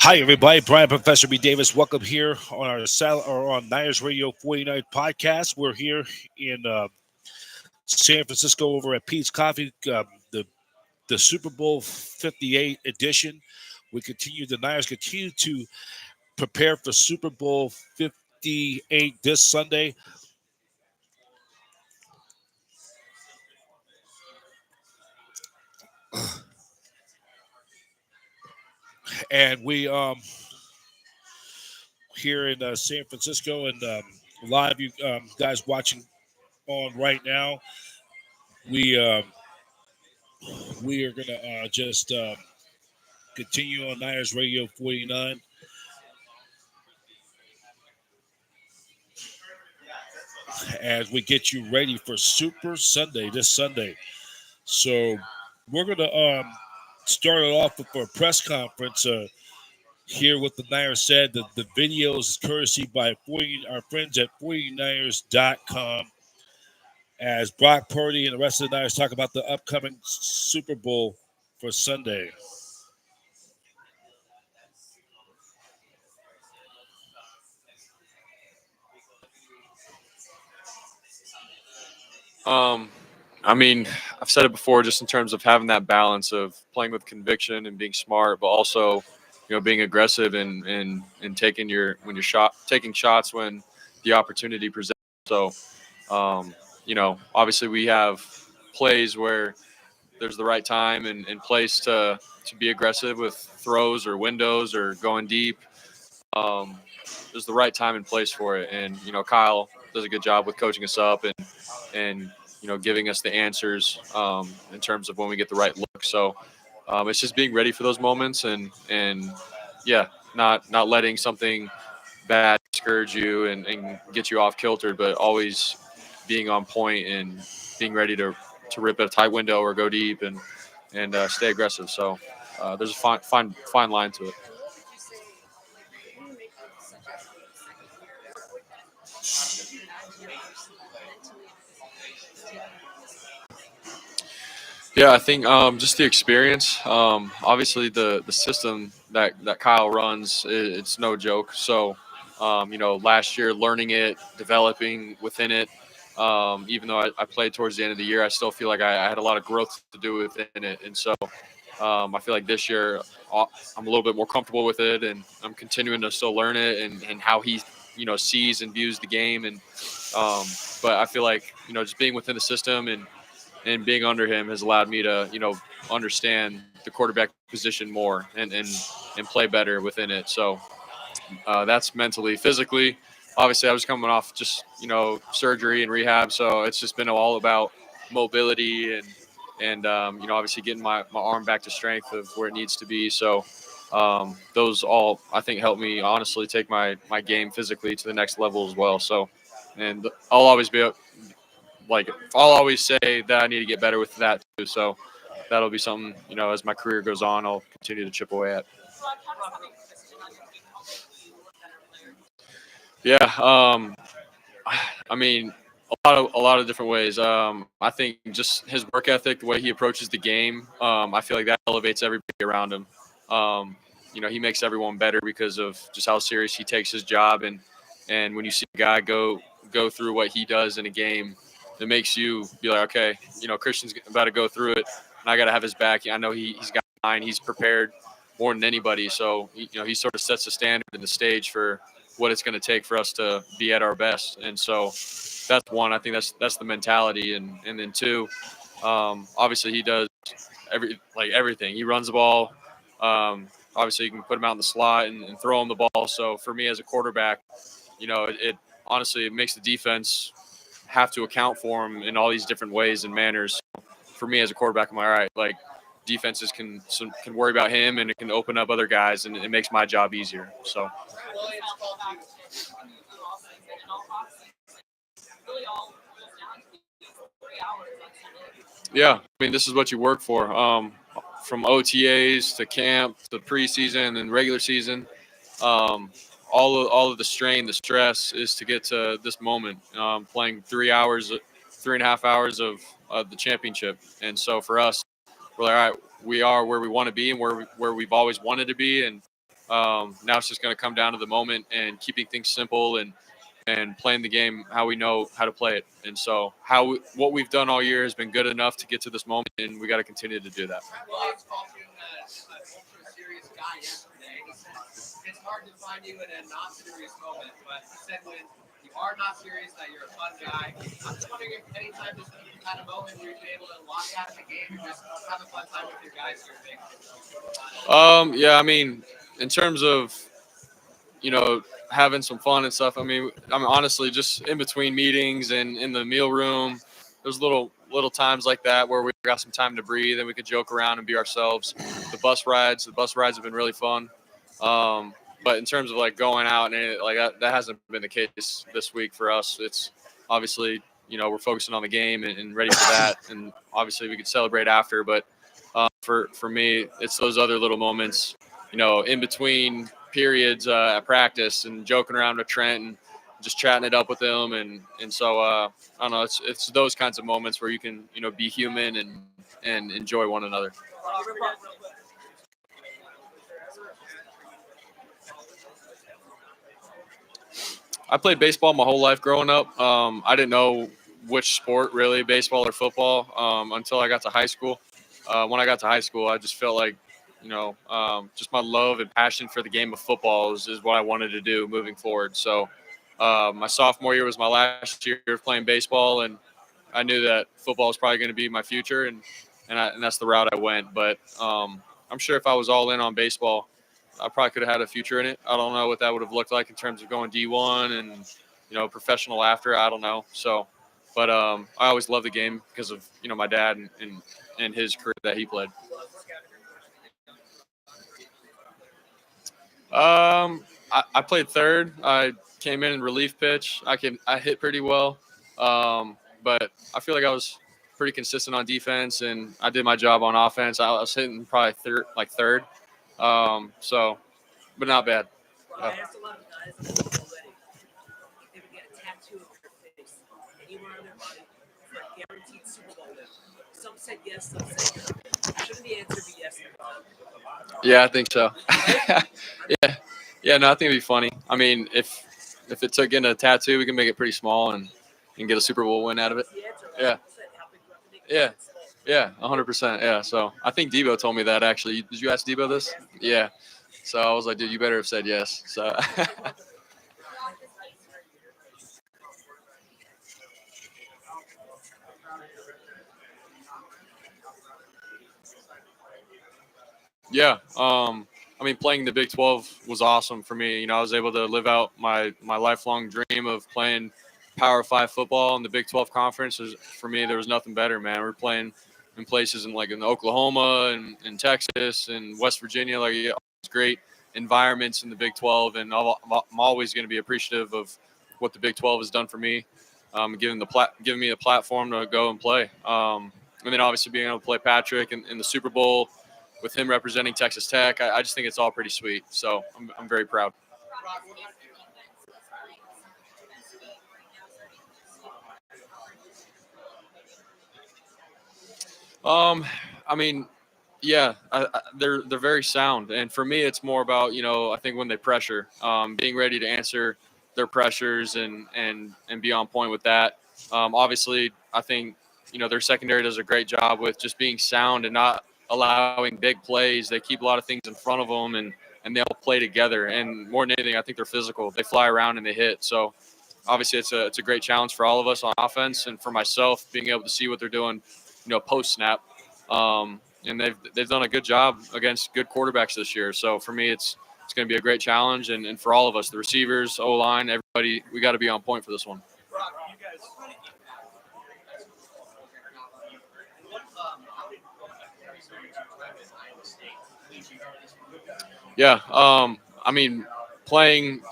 Hi, everybody. Brian Professor B. Davis. Welcome here on our on Niners Radio 49 podcast. We're here in San Francisco over at Pete's Coffee, the Super Bowl 58 edition. The Niners continue to prepare for Super Bowl 58 this Sunday. And we here in San Francisco and live, you guys watching on right now. We we are gonna just continue on Niners Radio 49 as we get you ready for Super Sunday this Sunday. So we're gonna start it off with our press conference. Hear what the Niners said. The video is courtesy by our friends at 49ers.com as Brock Purdy and the rest of the Niners talk about the upcoming Super Bowl for Sunday. I mean, I've said it before, just in terms of having that balance of playing with conviction and being smart, but also, being aggressive and taking taking shots when the opportunity presents. So, obviously we have plays where there's the right time and place to be aggressive with throws or windows or going deep. There's the right time and place for it, and Kyle does a good job with coaching us up and giving us the answers in terms of when we get the right look. So it's just being ready for those moments and yeah, not letting something bad discourage you and get you off kilter, but always being on point and being ready to rip at a tight window or go deep and stay aggressive. So there's a fine line to it. Yeah, I think just the experience. Obviously, the system that Kyle runs, it's no joke. So, last year learning it, developing within it. Even though I played towards the end of the year, I still feel like I had a lot of growth to do within it. And so, I feel like this year I'm a little bit more comfortable with it, and I'm continuing to still learn it and how he sees and views the game. And but I feel like just being within the system and being under him has allowed me to, understand the quarterback position more and play better within it. So that's mentally, physically. Obviously, I was coming off just surgery and rehab, so it's just been all about mobility and obviously getting my arm back to strength of where it needs to be. So those all I think help me honestly take my game physically to the next level as well. So, and I'll always I'll always say that I need to get better with that too. So that'll be something, as my career goes on, I'll continue to chip away at. Yeah. I mean, a lot of different ways. I think just his work ethic, the way he approaches the game, I feel like that elevates everybody around him. He makes everyone better because of just how serious he takes his job. And when you see a guy go through what he does in a game, it makes you be like, okay, Christian's about to go through it, and I got to have his back. I know he's got mine. He's prepared more than anybody. So, he sort of sets the standard and the stage for what it's going to take for us to be at our best. And so that's one. I think that's the mentality. And then two, obviously he does everything. He runs the ball. Obviously you can put him out in the slot and throw him the ball. So for me as a quarterback, it honestly, it makes the defense have to account for him in all these different ways and manners. For me as a quarterback, I'm like, all right, like defenses can worry about him, and it can open up other guys, and it makes my job easier. So. Yeah, I mean, this is what you work for. From OTAs to camp to preseason and regular season, all of the strain, the stress is to get to this moment, playing 3.5 hours of the championship. And so for us, we're like, all right, we are where we want to be and where we've always wanted to be, and Now it's just going to come down to the moment and keeping things simple and playing the game how we know how to play it. And so what we've done all year has been good enough to get to this moment, and we got to continue to do that. It's hard to find you in a not serious moment, but you said when you are not serious that you're a fun guy. I'm just wondering if anytime there's kind of moment where you've been able to lock out of the game and just have a fun time with your guys you're big. Yeah, I mean, in terms of having some fun and stuff. I mean, honestly just in between meetings and in the meal room. There's little times like that where we got some time to breathe and we could joke around and be ourselves. The bus rides have been really fun. But in terms of like going out and like that hasn't been the case this week for us. It's obviously we're focusing on the game and ready for that, and obviously we could celebrate after. But for me, it's those other little moments, in between periods at practice and joking around with Trent and just chatting it up with him, and so I don't know. It's those kinds of moments where you can be human and enjoy one another. I played baseball my whole life growing up. I didn't know which sport really, baseball or football, until I got to high school. When I got to high school, I just felt like, just my love and passion for the game of football is what I wanted to do moving forward. So my sophomore year was my last year of playing baseball, and I knew that football was probably going to be my future, and that's the route I went. But I'm sure if I was all in on baseball, I probably could have had a future in it. I don't know what that would have looked like in terms of going D1 and professional after. I don't know. So, but I always loved the game because of my dad and his career that he played. I played third. I came in relief pitch. I hit pretty well, but I feel like I was pretty consistent on defense, and I did my job on offense. I was hitting probably third. So, but not bad. I asked a lot of guys on the team already if they would get a tattoo of their face anywhere on their body for a guaranteed Super Bowl win. Some said yes, some said no. Shouldn't the answer be yes? Yeah, I think so. Yeah. No, I think it'd be funny. I mean, if it took in a tattoo, we can make it pretty small and get a Super Bowl win out of it. Yeah. Yeah. Yeah, 100%. Yeah. So I think Debo told me that actually. Did you ask Debo this? Yeah. So I was like, dude, you better have said yes. So. Yeah. I mean, playing the Big 12 was awesome for me. I was able to live out my lifelong dream of playing Power 5 football in the Big 12 conference. For me, there was nothing better, man. We're playing in places in Oklahoma and Texas and West Virginia, it's great environments in the Big 12. And I'm always going to be appreciative of what the Big 12 has done for me, giving me a platform to go and play. And then obviously being able to play Patrick in the Super Bowl with him representing Texas Tech. I just think it's all pretty sweet. So I'm very proud. I mean, yeah, they're very sound, and for me, it's more about I think when they pressure, being ready to answer their pressures and be on point with that. Obviously, I think their secondary does a great job with just being sound and not allowing big plays. They keep a lot of things in front of them, and they all play together. And more than anything, I think they're physical. They fly around and they hit. So obviously, it's a great challenge for all of us on offense, and for myself, being able to see what they're doing, post snap. And they've done a good job against good quarterbacks this year. So for me, it's going to be a great challenge, and for all of us, the receivers, O-line, everybody, we got to be on point for this one. Yeah. I mean, playing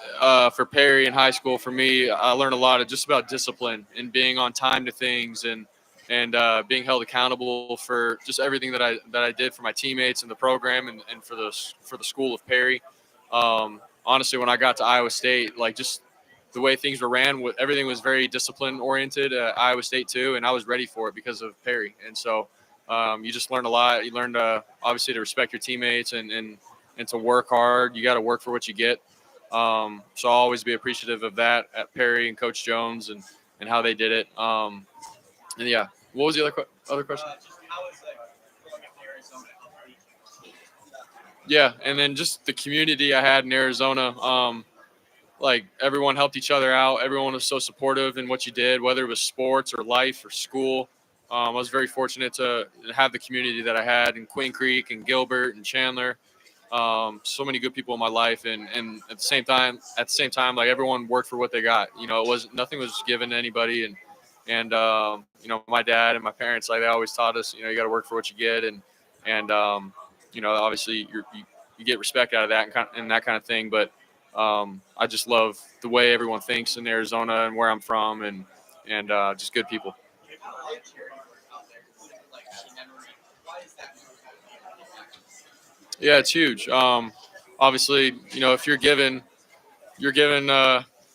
for Perry in high school, for me, I learned a lot of just about discipline and being on time to things and being held accountable for just everything that I did for my teammates and the program and for the school of Perry. Honestly, when I got to Iowa State, just the way things were ran, everything was very discipline oriented at Iowa State too, and I was ready for it because of Perry. And so you just learned a lot. You learned obviously to respect your teammates and and to work hard. You got to work for what you get. So I'll always be appreciative of that at Perry and Coach Jones and how they did it. And yeah, what was the other question? Just how is like growing up in Arizona? Yeah, and then just the community I had in Arizona. Like everyone helped each other out. Everyone was so supportive in what you did, whether it was sports or life or school. I was very fortunate to have the community that I had in Queen Creek and Gilbert and Chandler. So many good people in my life, and at the same time, like everyone worked for what they got. You know, it was nothing was given to anybody, and you know, my dad and my parents, like they always taught us, you know, you got to work for what you get, and you know, obviously you get respect out of that and that kind of thing, but. I just love the way everyone thinks in Arizona and where I'm from, and just good people. How are charity work out there, including like having memory? Why is that so important? Yeah, it's huge. Obviously, you know, if you're given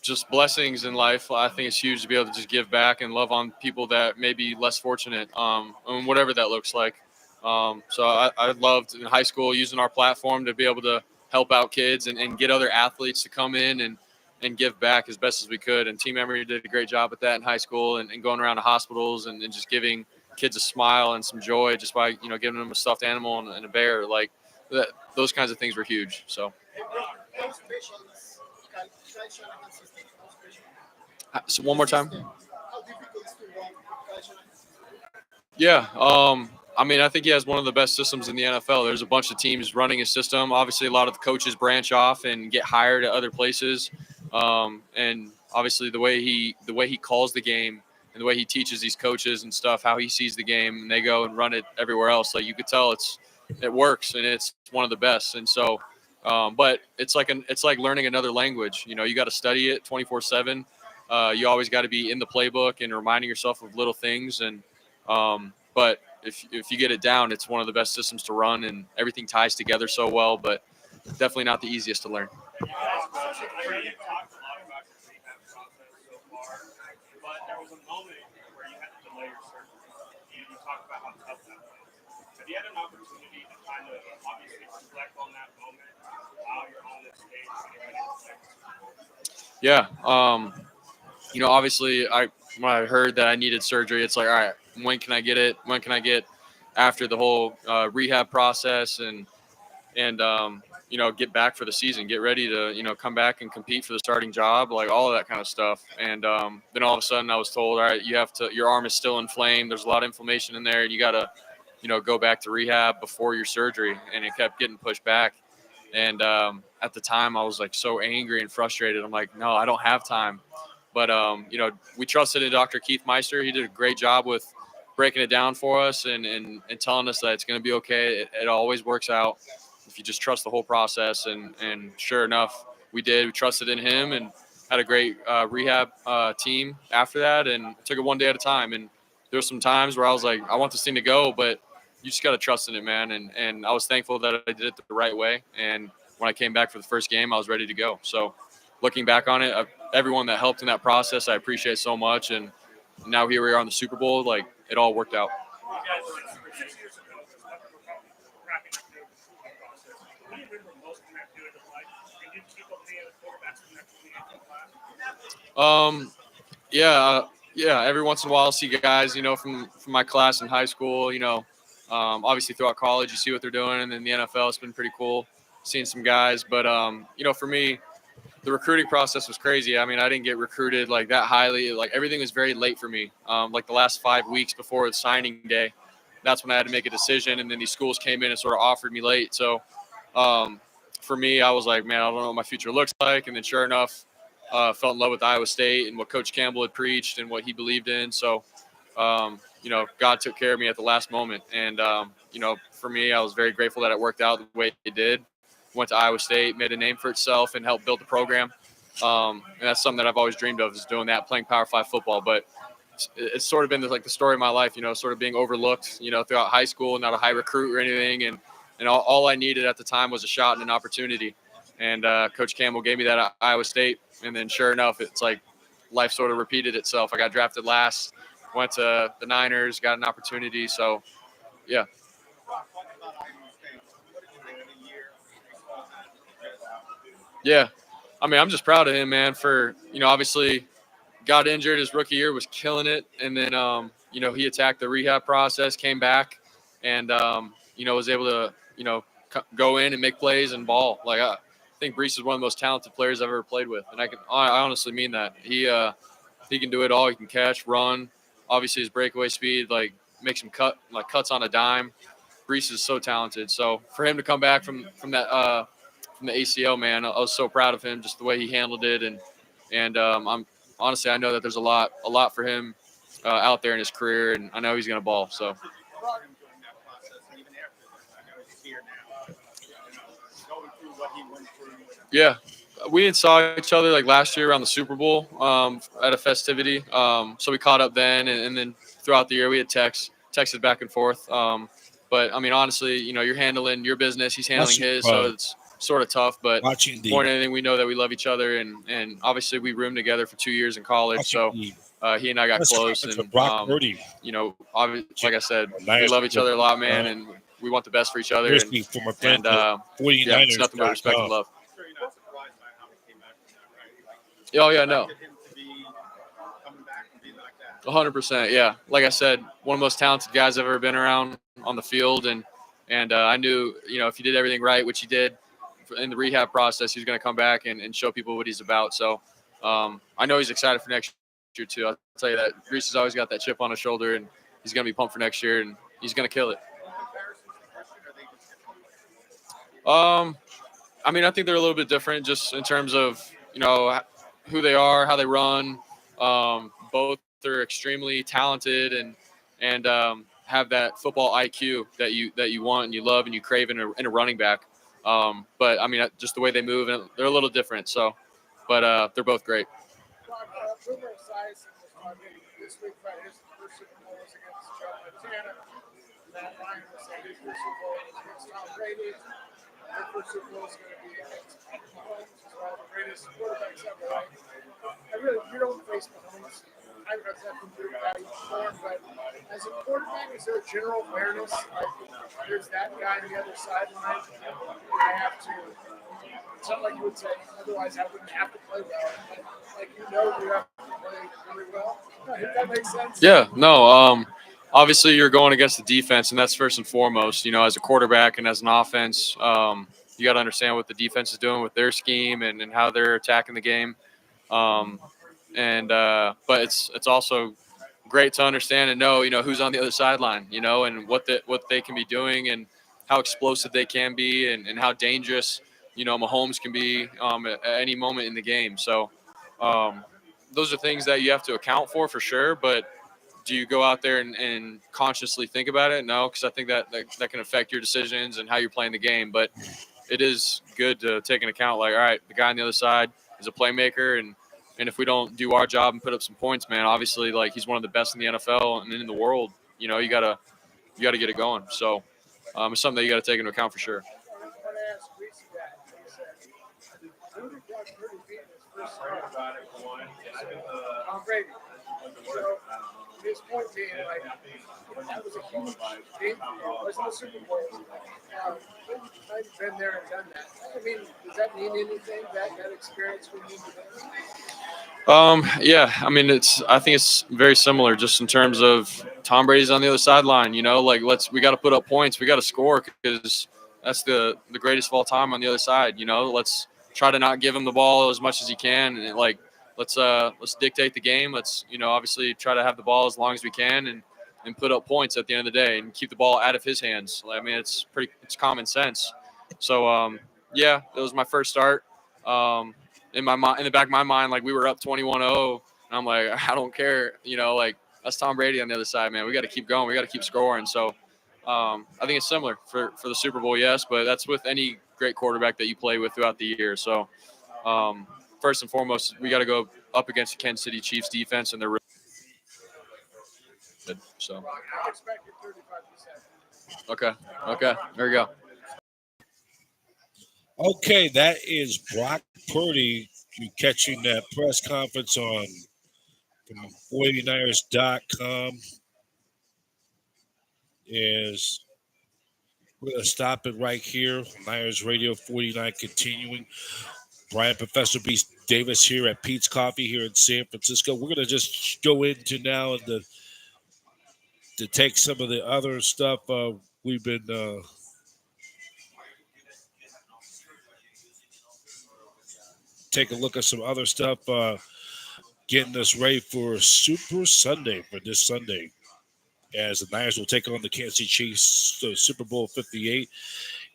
just blessings in life. I think it's huge to be able to just give back and love on people that may be less fortunate, and whatever that looks like. So I loved in high school using our platform to be able to help out kids and get other athletes to come in and give back as best as we could. And Team Emory did a great job at that in high school and going around to hospitals and just giving kids a smile and some joy just by, you know, giving them a stuffed animal and a bear. Like that, those kinds of things were huge. So, so one more time. Yeah. I mean, I think he has one of the best systems in the NFL. There's a bunch of teams running his system. Obviously, a lot of the coaches branch off and get hired at other places. And obviously, the way he calls the game and the way he teaches these coaches and stuff, how he sees the game, and they go and run it everywhere else. Like you could tell, it works and it's one of the best. And so, but it's like learning another language. You know, you got to study it 24/7. You always got to be in the playbook and reminding yourself of little things but if you get it down, it's one of the best systems to run, and everything ties together so well. But definitely not the easiest to learn. You talked a lot about your rehab process so far, but there was a moment where you had to delay your surgery. You talked about how tough that was. Have you had an opportunity to kind of obviously reflect on that moment while you're on this stage getting ready to play? Yeah. You know, obviously, when I heard that I needed surgery, it's like, all right, when can I get it? When can I get after the whole rehab process and you know, get back for the season, get ready to, you know, come back and compete for the starting job, like all of that kind of stuff. And then all of a sudden I was told, all right, your arm is still inflamed. There's a lot of inflammation in there. You got to, you know, go back to rehab before your surgery. And it kept getting pushed back. And at the time I was like so angry and frustrated. I'm like, no, I don't have time. But, you know, we trusted in Dr. Keith Meister. He did a great job with breaking it down for us and telling us that it's going to be okay. It always works out if you just trust the whole process. And sure enough, we did. We trusted in him and had a great rehab team after that, and took it one day at a time. And there were some times where I was like, I want this thing to go, but you just got to trust in it, man. And I was thankful that I did it the right way. And when I came back for the first game, I was ready to go. So looking back on it, everyone that helped in that process, I appreciate so much. And now here we are on the Super Bowl. Like, it all worked out. You guys were Super 6 years ago. Just wrapping up the process. What do you remember most from that period of life? And did you keep up any of the quarterbacks from that 2018 class? Yeah. Every once in a while, I'll see guys, you know, from my class in high school. You know, obviously throughout college, you see what they're doing, and then the NFL, it's been pretty cool seeing some guys. But you know, for me, the recruiting process was crazy. I mean, I didn't get recruited like that highly. Like everything was very late for me. Like the last 5 weeks before the signing day, that's when I had to make a decision. And then these schools came in and sort of offered me late. So for me, I was like, man, I don't know what my future looks like. And then sure enough, fell in love with Iowa State and what Coach Campbell had preached and what he believed in. So, you know, God took care of me at the last moment. And, you know, for me, I was very grateful that it worked out the way it did. Went to Iowa State, made a name for itself, and helped build the program. And that's something that I've always dreamed of, is doing that, playing Power 5 football. But it's sort of been like the story of my life, you know, sort of being overlooked, you know, throughout high school, not a high recruit or anything. And all I needed at the time was a shot and an opportunity. And Coach Campbell gave me that at Iowa State. And then sure enough, it's like life sort of repeated itself. I got drafted last, went to the Niners, got an opportunity. So, yeah. Yeah, I mean, I'm just proud of him, man. For obviously got injured his rookie year, was killing it, and then he attacked the rehab process, came back, and was able to go in and make plays and ball. Like I think Brees is one of the most talented players I've ever played with, and I honestly mean that. He can do it all. He can catch, run. Obviously, his breakaway speed makes him cuts on a dime. Brees is so talented. So for him to come back from that from the ACL, man, I was so proud of him, just the way he handled it, and I'm honestly, I know that there's a lot for him out there in his career, and I know he's gonna ball. So yeah, we didn't saw each other like last year around the Super Bowl at a festivity. So we caught up then, and then throughout the year we had texted back and forth. But I mean, honestly, you're handling your business, he's handling Watching, his, so it's sort of tough. But watching more the than anything, we know that we love each other, and obviously we roomed together for 2 years in college. watching So the he and I got press close, conference and with Brock Purdy, like I said, we Niners love each other a lot, man, uh, and we want the best for each other, Crispy from our friends and at yeah, it's nothing but respect and 49ers.com. love. Oh yeah, no, 100%. Yeah, like I said, one of the most talented guys I've ever been around on the field, and I knew if he did everything right, which he did in the rehab process, he's going to come back and show people what he's about. So I know he's excited for next year too. I'll tell you that Reese has always got that chip on his shoulder, and he's going to be pumped for next year, and he's going to kill it. I mean, I think they're a little bit different just in terms of who they are, how they run. Both are extremely talented and have that football IQ that you want and you love and you crave in a running back. But I mean, just the way they move, and they're a little different. So, but they're both great. Boomer Esiason was talking this week about his first Super Bowl was against Joe Montana. Matt Ryan was saying his first Super Bowl was against Tom Brady. Their first Super Bowl is going to be against Mahomes, who's one of the greatest quarterbacks ever, right? You don't face Mahomes. I've heard that from your guy before, but as a quarterback, is there a general fairness? Like, there's that guy on the other sideline. I have to. It's not like you would say, otherwise I wouldn't have to play well. But, like, you have to play really well. If that makes sense. Yeah, no. Obviously, you're going against the defense, and that's first and foremost. As a quarterback and as an offense, you got to understand what the defense is doing with their scheme and how they're attacking the game. Um, but it's also great to understand and know who's on the other sideline, and what they can be doing and how explosive they can be and how dangerous Mahomes can be at any moment in the game. So those are things that you have to account for sure. But do you go out there and consciously think about it? No, because I think that can affect your decisions and how you're playing the game. But it is good to take into account, like, all right, the guy on the other side is a playmaker, and if we don't do our job and put up some points, man, obviously, like, he's one of the best in the NFL and in the world. You gotta get it going. So it's something that you got to take into account for sure. Tom Brady. So his point being, like, that was a huge game for you. It wasn't a Super Bowl. I've been there and done that. I mean, does that mean anything, that experience for you? Yeah, I mean, I think it's very similar just in terms of Tom Brady's on the other sideline, like we got to put up points. We got to score because that's the greatest of all time on the other side, let's try to not give him the ball as much as he can. And let's dictate the game. Let's, obviously try to have the ball as long as we can and put up points at the end of the day and keep the ball out of his hands. I mean, it's common sense. So, yeah, it was my first start. In the back of my mind, like, we were up 21-0, and I'm like, I don't care, like, that's Tom Brady on the other side, man. We got to keep going. We got to keep scoring. So I think it's similar for the Super Bowl, yes, but that's with any great quarterback that you play with throughout the year. So first and foremost, we got to go up against the Kansas City Chiefs defense, and they're really good. So I expected 35%. okay, there we go. Okay, that is Brock Purdy. You catching that press conference on from 49ers.com. Is we're going to stop it right here. Niners Radio 49 continuing. Brian Professor B. Davis here at Pete's Coffee here in San Francisco. We're going to just go into now and to take some of the other stuff we've been take a look at some other stuff, getting us ready for Super Sunday for this Sunday. As the Niners will take on the Kansas City Chiefs, Super Bowl 58.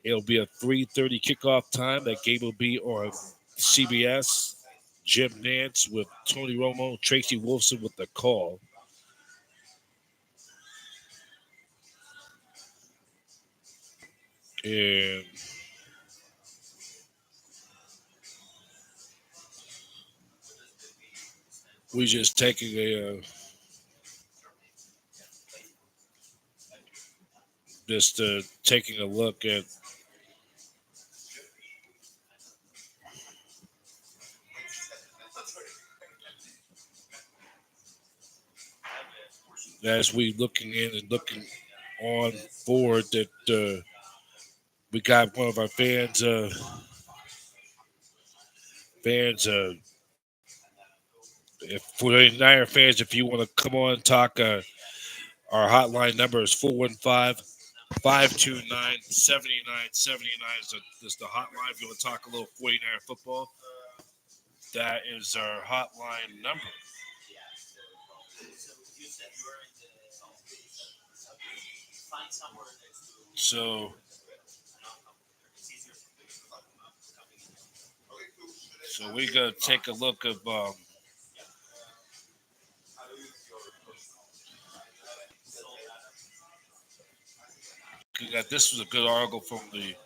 It'll be a 3:30 kickoff time. That game will be on CBS. Jim Nance with Tony Romo, Tracy Wolfson with the call. And we just taking taking a look at as we looking in and looking on forward that we got one of our fans if for the Niner fans, if you want to come on and talk, our hotline number is 415-529-7979 is the hotline. If you want to talk a little 49er football, that is our hotline number. So we gotta take a look of this was a good article from the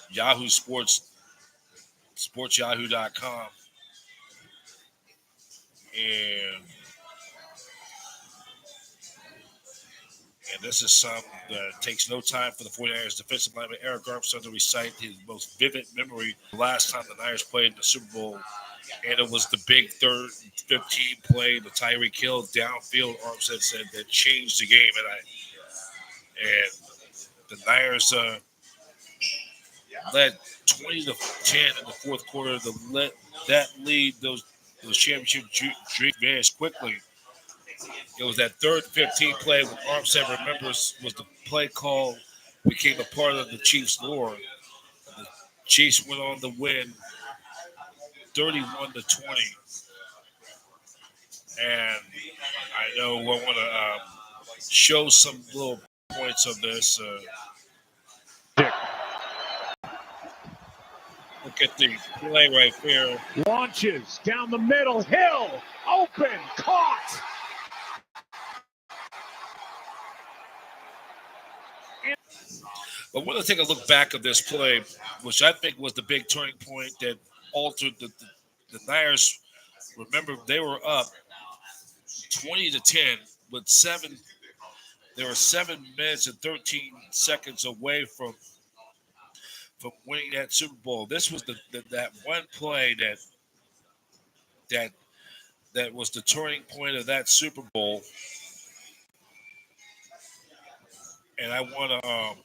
Yahoo sportsyahoo.com, and this is something that takes no time for the 49ers defensive lineman Eric Armstead to recite his most vivid memory the last time the Niners played in the Super Bowl. And it was the big 3rd and 15 play, the Tyreek Hill downfield, Armstead said, that changed the game. And the Niners led 20-10 in the fourth quarter to let that lead those championship dreams vanish quickly. It was that 3rd and 15 play when Armstead remembers was the play call became a part of the Chiefs' lore. The Chiefs went on to win 31-20. And I know I want to show some little points of this. Look at the play right there. Launches down the middle. Hill open, caught. But we're going to take a look back of this play, which I think was the big turning point that altered the Niners. Remember, they were up 20-10 with 7. They were 7 minutes and 13 seconds away from winning that Super Bowl. This was that one play that was the turning point of that Super Bowl. And I want to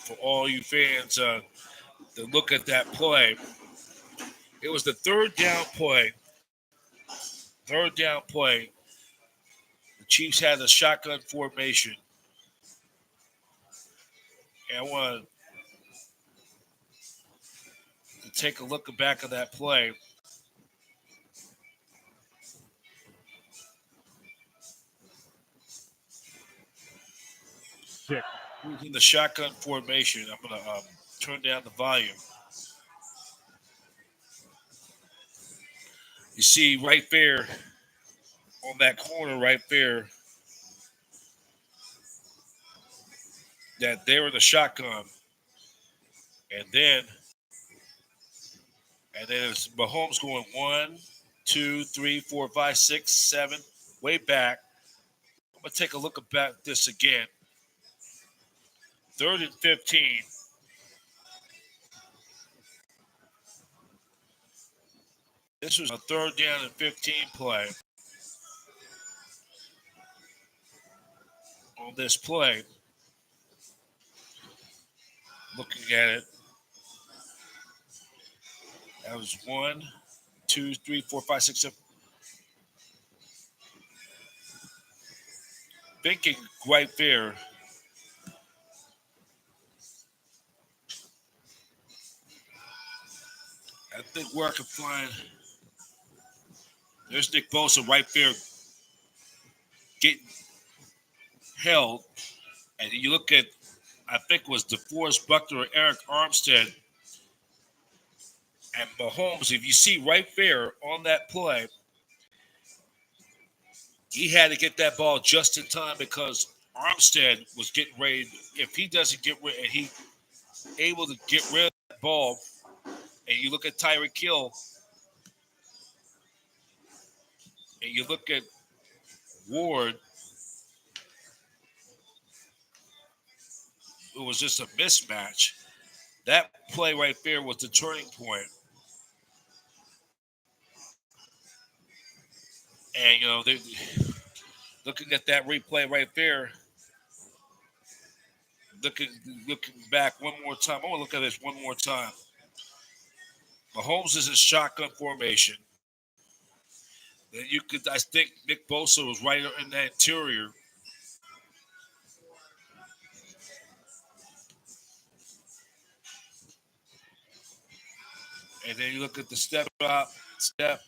for all you fans to look at that play. It was the 3rd down play. 3rd down play. The Chiefs had a shotgun formation. And I want to take a look back at that play. In the shotgun formation, I'm going to turn down the volume. You see right there on that corner right there that they were the shotgun. And then it's Mahomes going 1, 2, 3, 4, 5, 6, 7, way back. I'm going to take a look at this again. 3rd and 15. This was a 3rd down and 15 play. On this play, Looking at it, that was 1, 2, 3, 4, 5, 6, 7. Thinking right there. I think where I can find. There's Nick Bosa right there getting held. And you look at, I think it was DeForest Buckner or Eric Armstead. And Mahomes, if you see right there on that play, he had to get that ball just in time because Armstead was getting ready. If he doesn't get rid, and he able to get rid of that ball, and you look at Tyreek Hill, and you look at Ward, it was just a mismatch. That play right there was the turning point. And looking at that replay right there, looking looking back one more time. I want to look at this one more time. Mahomes is in shotgun formation. Then I think Nick Bosa was right in that interior. And then you look at the step drop, step,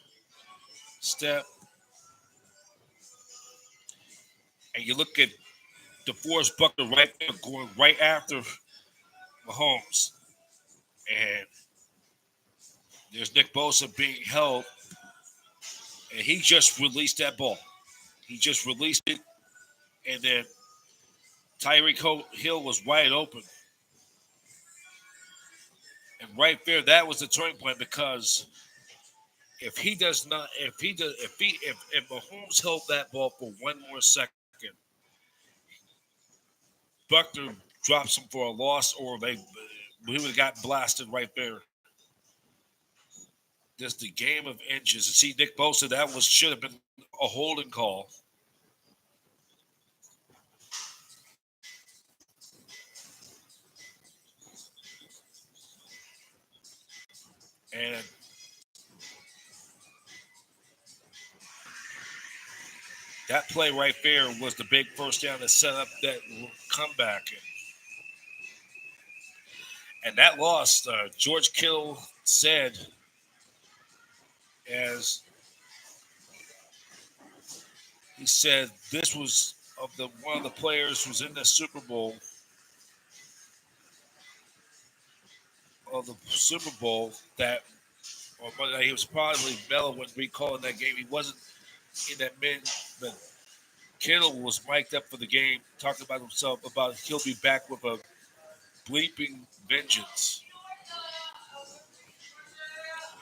and you look at DeForest Buckner right there going right after Mahomes. And there's Nick Bosa being held, and he just released that ball. He just released it, and then Tyreek Hill was wide open. And right there, that was the turning point because if he does not, if Mahomes held that ball for one more second, Buckner drops him for a loss, or he would have got blasted right there. Just the game of inches. And see, Nick Bosa, should have been a holding call. And that play right there was the big first down that set up that comeback. And that loss, George Kittle said, as he said, this was one of the players who was in the Super Bowl that, but he was probably mellow when recalling that game. He wasn't in that but Kittle was mic'd up for the game, talking about himself about he'll be back with a bleeping vengeance.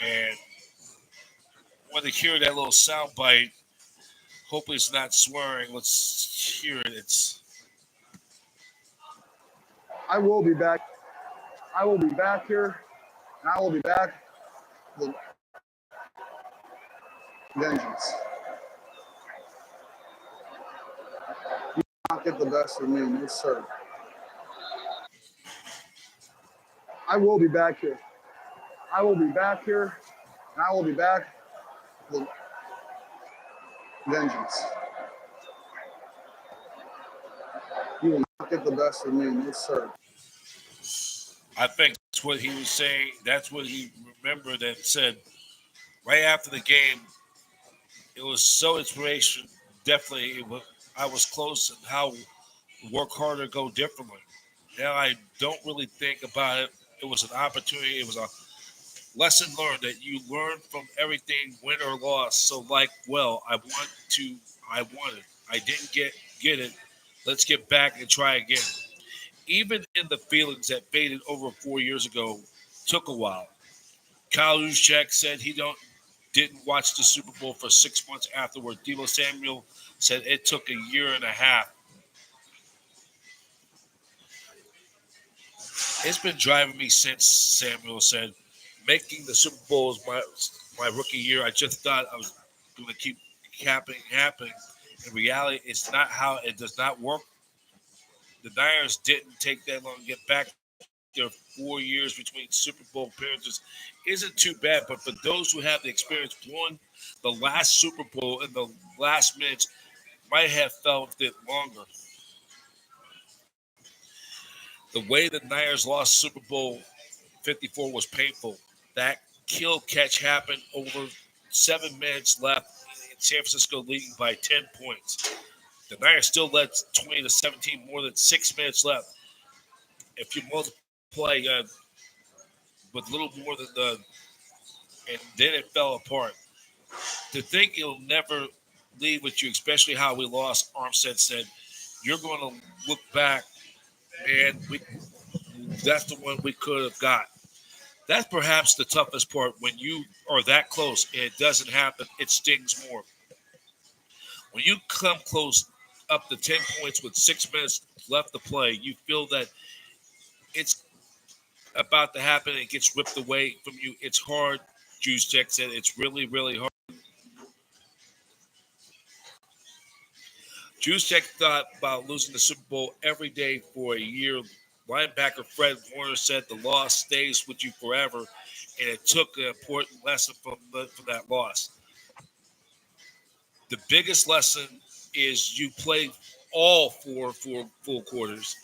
And when they hear that little sound bite, hopefully it's not swearing. Let's hear it. I will be back. I will be back here, and I will be back with vengeance. You will not get the best of me, no sir. I will be back here. I will be back here, and I will be back with vengeance. You will not get the best of me, no sir. I think that's what he was saying. That's what he remembered and said right after the game. It was so inspirational. Definitely, I was close and how work harder, go differently. Now I don't really think about it. It was an opportunity. It was a lesson learned that you learn from everything, win or loss. So, I wanted. I didn't get it. Let's get back and try again. Even in the feelings that faded over 4 years ago, took a while. Kyle Juszczyk said he didn't watch the Super Bowl for 6 months afterward. Deebo Samuel said it took a year and a half. It's been driving me since, Samuel said. Making the Super Bowl is my rookie year. I just thought I was going to keep happening. In reality, it's not how it does not work. The Niners didn't take that long to get back their 4 years between Super Bowl appearances isn't too bad. But for those who have the experience blowing the last Super Bowl in the last minutes, might have felt it longer. The way the Niners lost Super Bowl 54 was painful. That kill catch happened over 7 minutes left in San Francisco leading by 10 points. The Niners still led 20-17, more than 6 minutes left. If you multiply with a little more than and then it fell apart. To think it'll never leave with you, especially how we lost, Armstead said, you're going to look back, man, that's the one we could have got. That's perhaps the toughest part. When you are that close and it doesn't happen, it stings more. When you come close up to 10 points with 6 minutes left to play, you feel that it's about to happen and it gets ripped away from you. It's hard, Juszczyk said. It's really, really hard. Juszczyk thought about losing the Super Bowl every day for a year. Linebacker Fred Warner said the loss stays with you forever, and it took an important lesson from that loss. The biggest lesson is you play all four full quarters,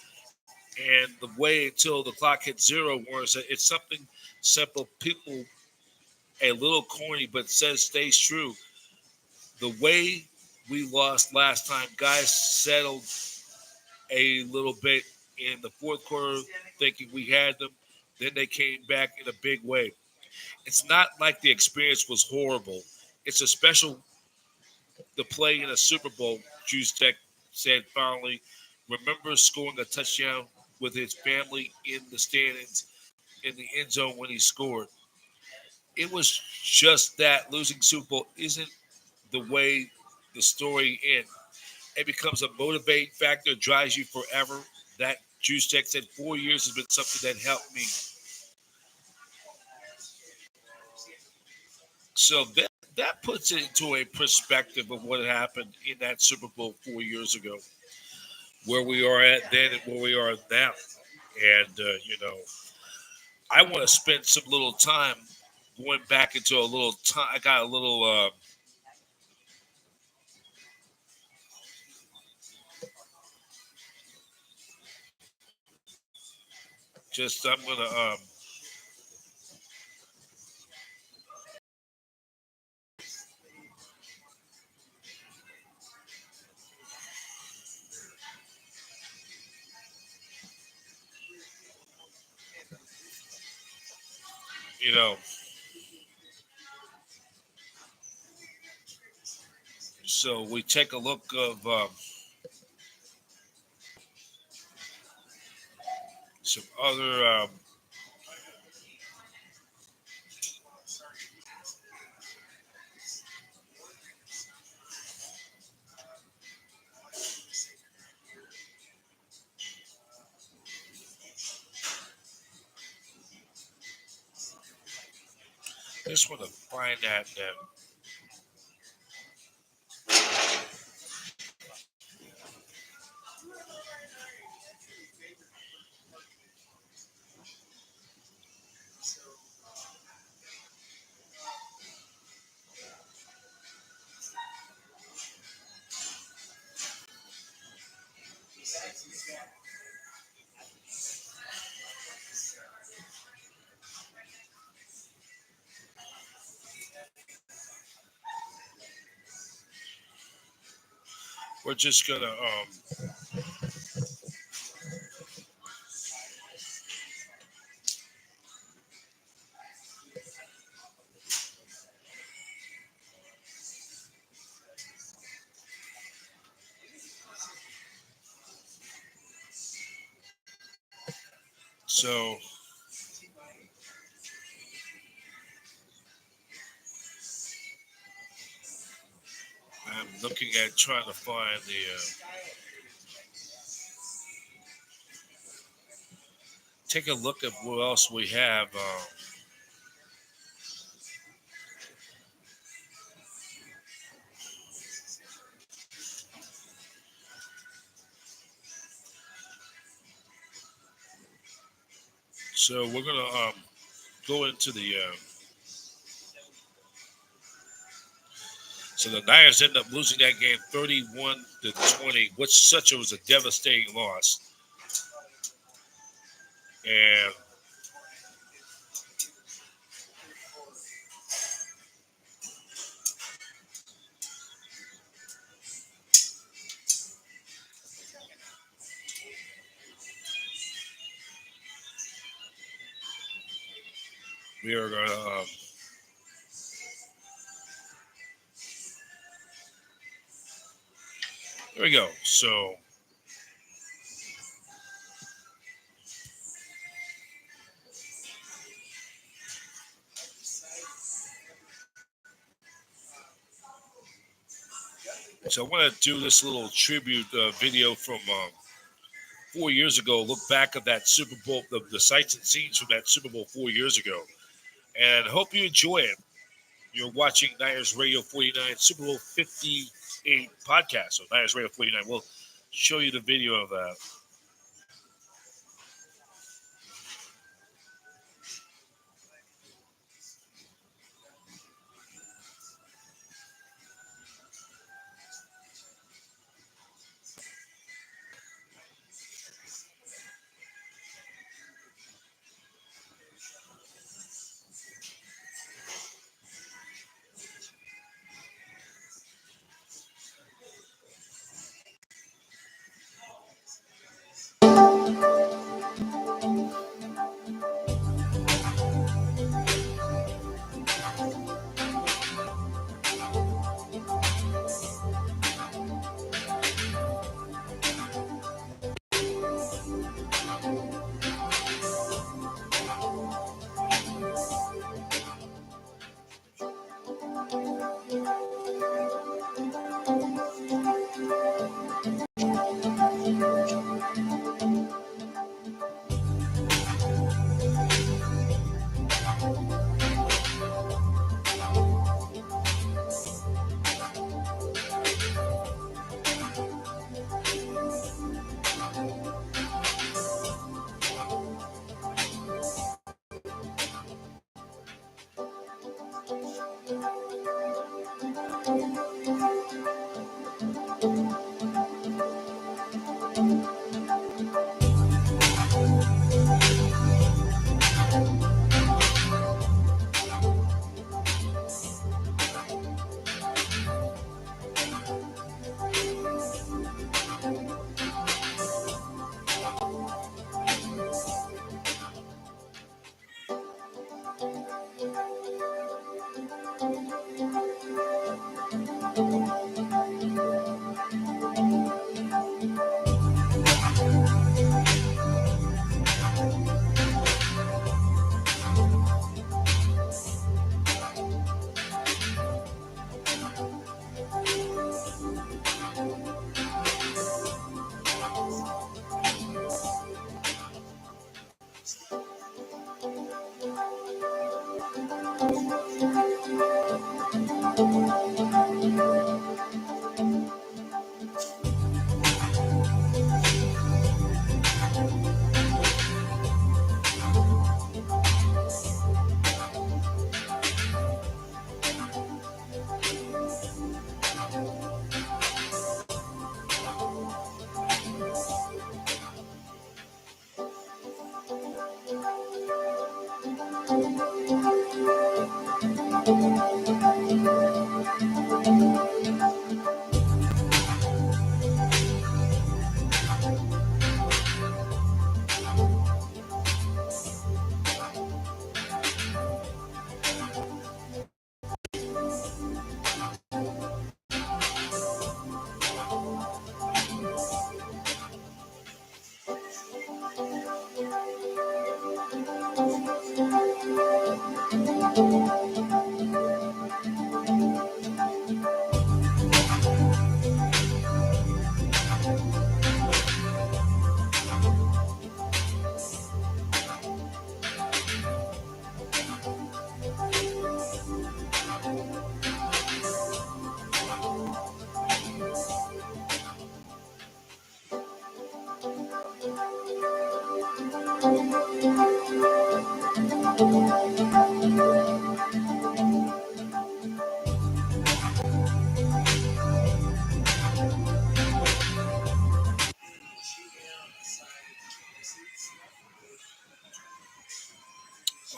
and the way until the clock hits zero, Warner said it's something simple. People a little corny, but says stays true. The way we lost last time, guys settled a little bit in the fourth quarter, thinking we had them. Then they came back in a big way. It's not like the experience was horrible. It's a special to play in a Super Bowl, Juszczyk said finally. Remember scoring a touchdown with his family in the standings in the end zone when he scored. It was just that losing Super Bowl isn't the way the story ends. It becomes a motivating factor, drives you forever. That Juszczyk said 4 years has been something that helped me. So that puts it into a perspective of what happened in that Super Bowl 4 years ago, where we are at then and where we are now. And, I want to spend some little time going back into a little time. I got a little, I'm going to, you know, so we take a look of some other. Just want to find that. We're just gonna so I'm looking at trying to find the. Take a look at what else we have. So we're gonna go into the. So the Niners end up losing that game 31-20, which was a devastating loss. And we are going to. There we go. So I want to do this little tribute video from 4 years ago. Look back at that Super Bowl, the sights and scenes from that Super Bowl 4 years ago, and hope you enjoy it. You're watching Niners Radio 49 Super Bowl 58 podcast. So Niners Radio 49. We'll show you the video of that.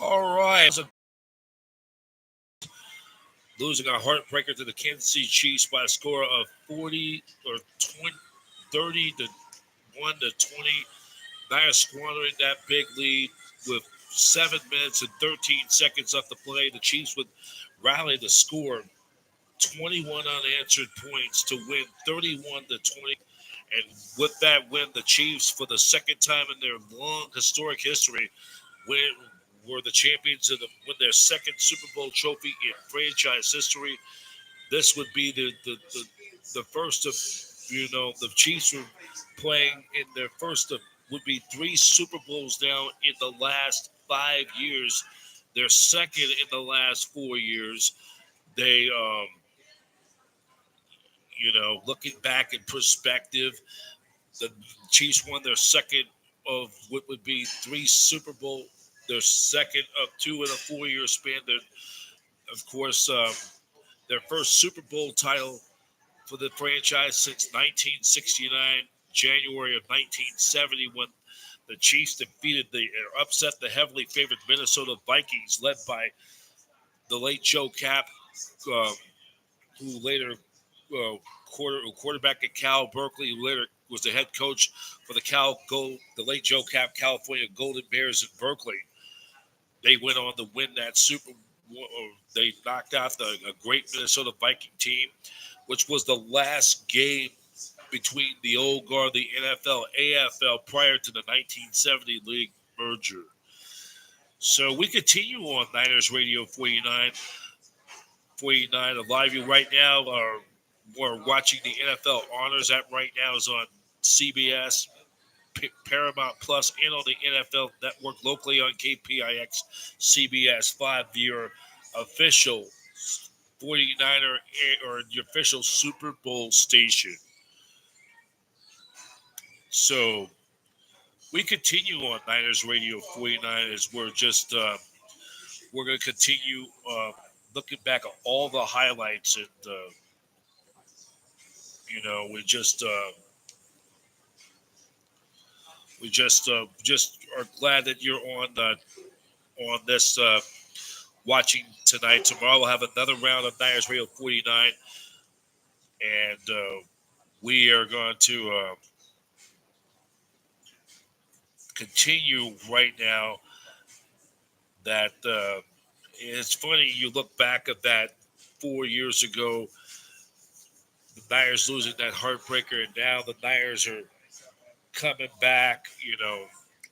All right. Losing a heartbreaker to the Kansas City Chiefs by a score of 40 or 20, 30 to 1 to 20. Niners squandering that big lead with 7 minutes and 13 seconds left to play. The Chiefs would rally to score 21 unanswered points to win 31 to 20. And with that win, the Chiefs, for the second time in their long historic history, were the champions of win their second Super Bowl trophy in franchise history. This would be the first of, the Chiefs were playing in their first of, would be 3 Super Bowls now in the last 5 years. Their second in the last 4 years. They, looking back in perspective, the Chiefs won their second of what would be 3 Super Bowl, their second of 2 in a 4-year span. Of course, their first Super Bowl title for the franchise since 1969, January of 1970, when the Chiefs upset the heavily favored Minnesota Vikings, led by the late Joe Cap, uh, who later quarterback at Cal Berkeley, who later was the head coach for the late Joe Cap California Golden Bears in Berkeley. They went on to win that They knocked out a great Minnesota Viking team, which was the last game between the old guard, the NFL, AFL, prior to the 1970 league merger. So we continue on Niners Radio 49. 49 alive you right now. We're watching the NFL honors. That right now is on CBS, Paramount Plus, and on the NFL Network locally on KPIX CBS 5, your official 49er or your official Super Bowl station. So we continue on Niners Radio 49 as we're going to continue looking back at all the highlights and we just are glad that you're on this watching tonight. Tomorrow we'll have another round of Niners Radio 49, and we are going to continue right now. That it's funny, you look back at that 4 years ago, the Niners losing that heartbreaker, and now the Niners are coming back,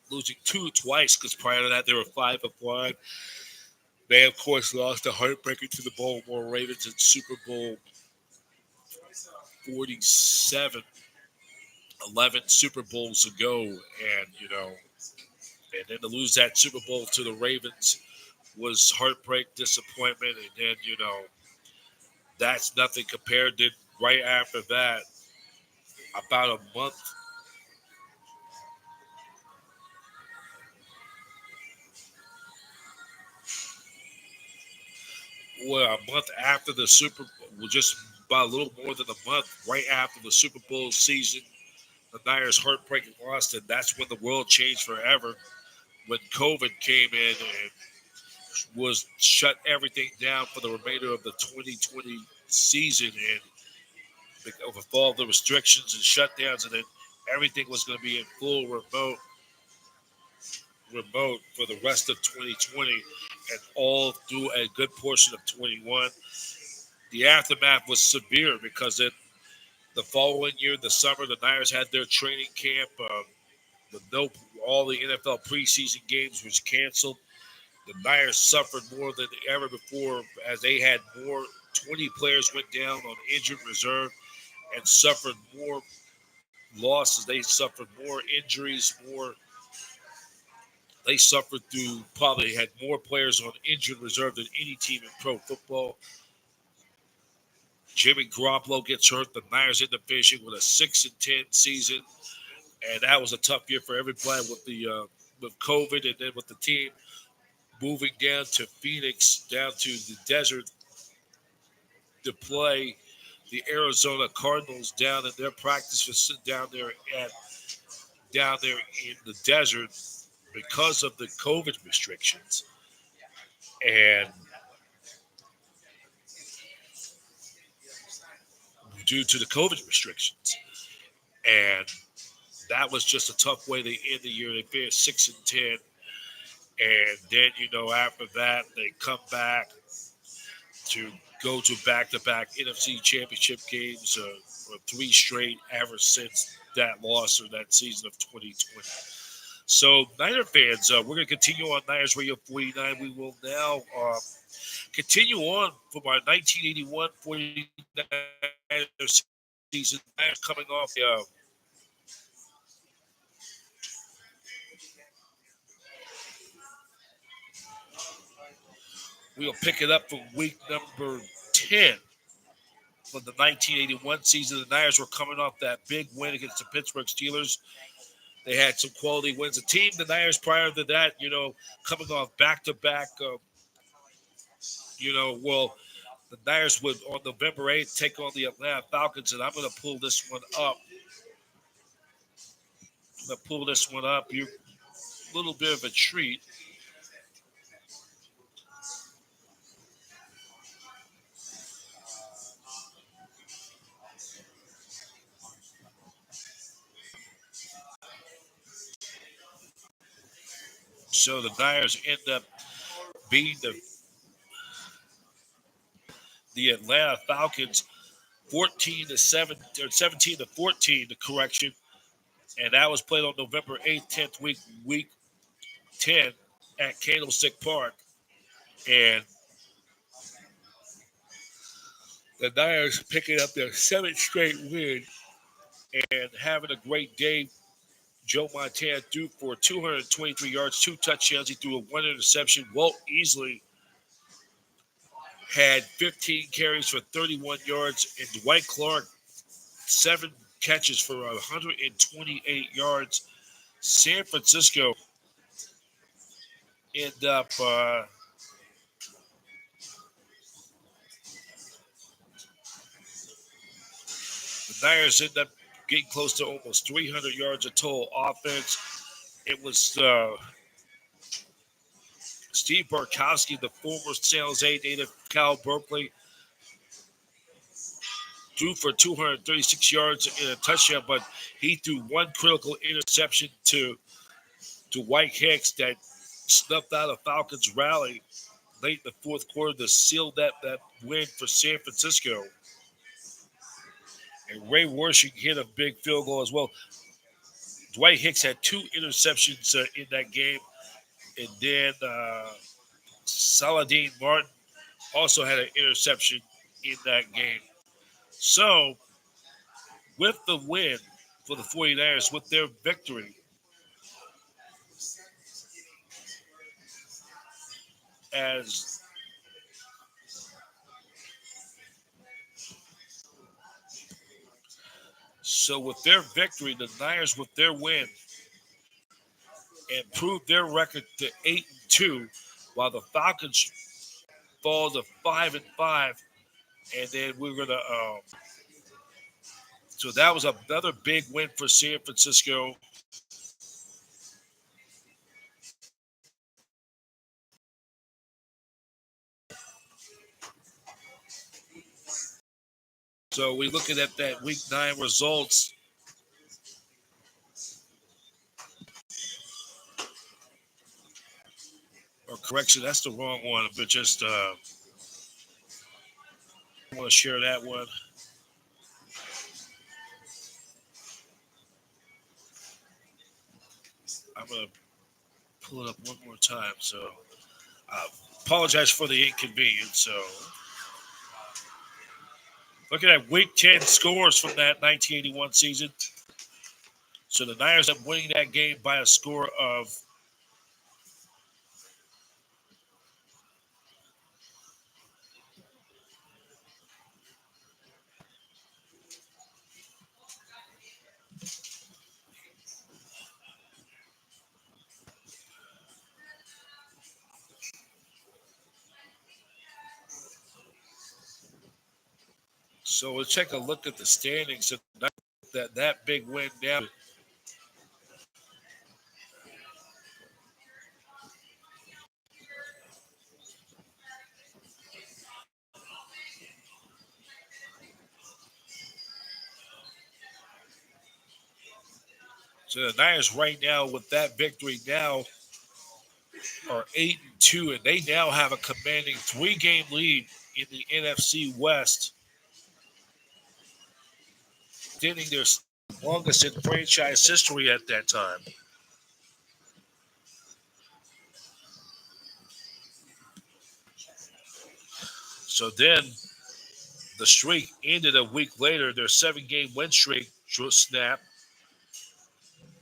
losing twice, because prior to that they were 5-1. They of course lost the heartbreaker to the Baltimore Ravens in Super Bowl 47, 11 Super Bowls ago, and then to lose that Super Bowl to the Ravens was heartbreak, disappointment, and then that's nothing compared to right after that, about a month after the Super Bowl, just about a little more than a month, right after the Super Bowl season, the Niners heartbreaking loss, and that's when the world changed forever. When COVID came in and was shut everything down for the remainder of the 2020 season, and with all the restrictions and shutdowns, and then everything was going to be in full remote for the rest of 2020 and all through a good portion of 21. The aftermath was severe because the following year, the summer, the Niners had their training camp. All the NFL preseason games was canceled. The Niners suffered more than ever before as they had 20 players went down on injured reserve and suffered more losses. They suffered more injuries, they suffered through, probably had more players on injured reserve than any team in pro football. Jimmy Garoppolo gets hurt. The Niners end up finishing with a 6-10 season, and that was a tough year for everybody with COVID, and then with the team moving down to Phoenix, down to the desert to play the Arizona Cardinals down in their practice facility down there in the desert because of the COVID restrictions. and due to the COVID restrictions. And that was just a tough way to end the year. They finished 6-10. And then, after that, they come back to go to back-to-back NFC championship games, or three straight ever since that loss or that season of 2020. So, Niner fans, we're going to continue on Niners Radio 49. We will now continue on from our 1981 49ers season. Niners coming off we'll pick it up from week number 10 for the 1981 season. The Niners were coming off that big win against the Pittsburgh Steelers. They had some quality wins. The Niners prior to that, coming off back-to-back, the Niners would, on November 8th, take on the Atlanta Falcons, and I'm going to pull this one up. You're a little bit of a treat. So the Niners end up beating the Atlanta Falcons 14-7 or 17-14, the correction. And that was played on November 8th, 10th week 10 at Candlestick Park. And the Niners picking up their 7th straight win and having a great day. Joe Montana threw for 223 yards, 2 touchdowns. He threw a 1 interception. Walt Easley had 15 carries for 31 yards, and Dwight Clark, 7 catches for 128 yards. San Francisco end up the Niners end up getting close to almost 300 yards of total offense. It was Steve Barkowski, the former San Jose native, Cal Berkeley, threw for 236 yards and a touchdown, but he threw 1 critical interception to Dwight Hicks that snuffed out a Falcons rally late in the 4th quarter to seal that win for San Francisco. And Ray Warshing hit a big field goal as well. Dwight Hicks had 2 interceptions in that game. And then Saladin Martin also had an interception in that game. So, with the win for the 49ers, with their victory, the Niners with their win improved their record to 8-2, while the Falcons fall to 5-5. And then we're gonna so that was another big win for San Francisco. So we're looking at that week 9 results. Or correction, that's the wrong one, but just I want to share that one. I'm going to pull it up one more time. So I apologize for the inconvenience. So looking at week 10 scores from that 1981 season. So the Niners are winning that game by a score of So let's take a look at the standings. That big win now. So the Niners right now with that victory now are 8-2, and they now have a commanding 3-game lead in the NFC West, extending their longest in franchise history at that time. So then the streak ended a week later. Their 7-game win streak snapped,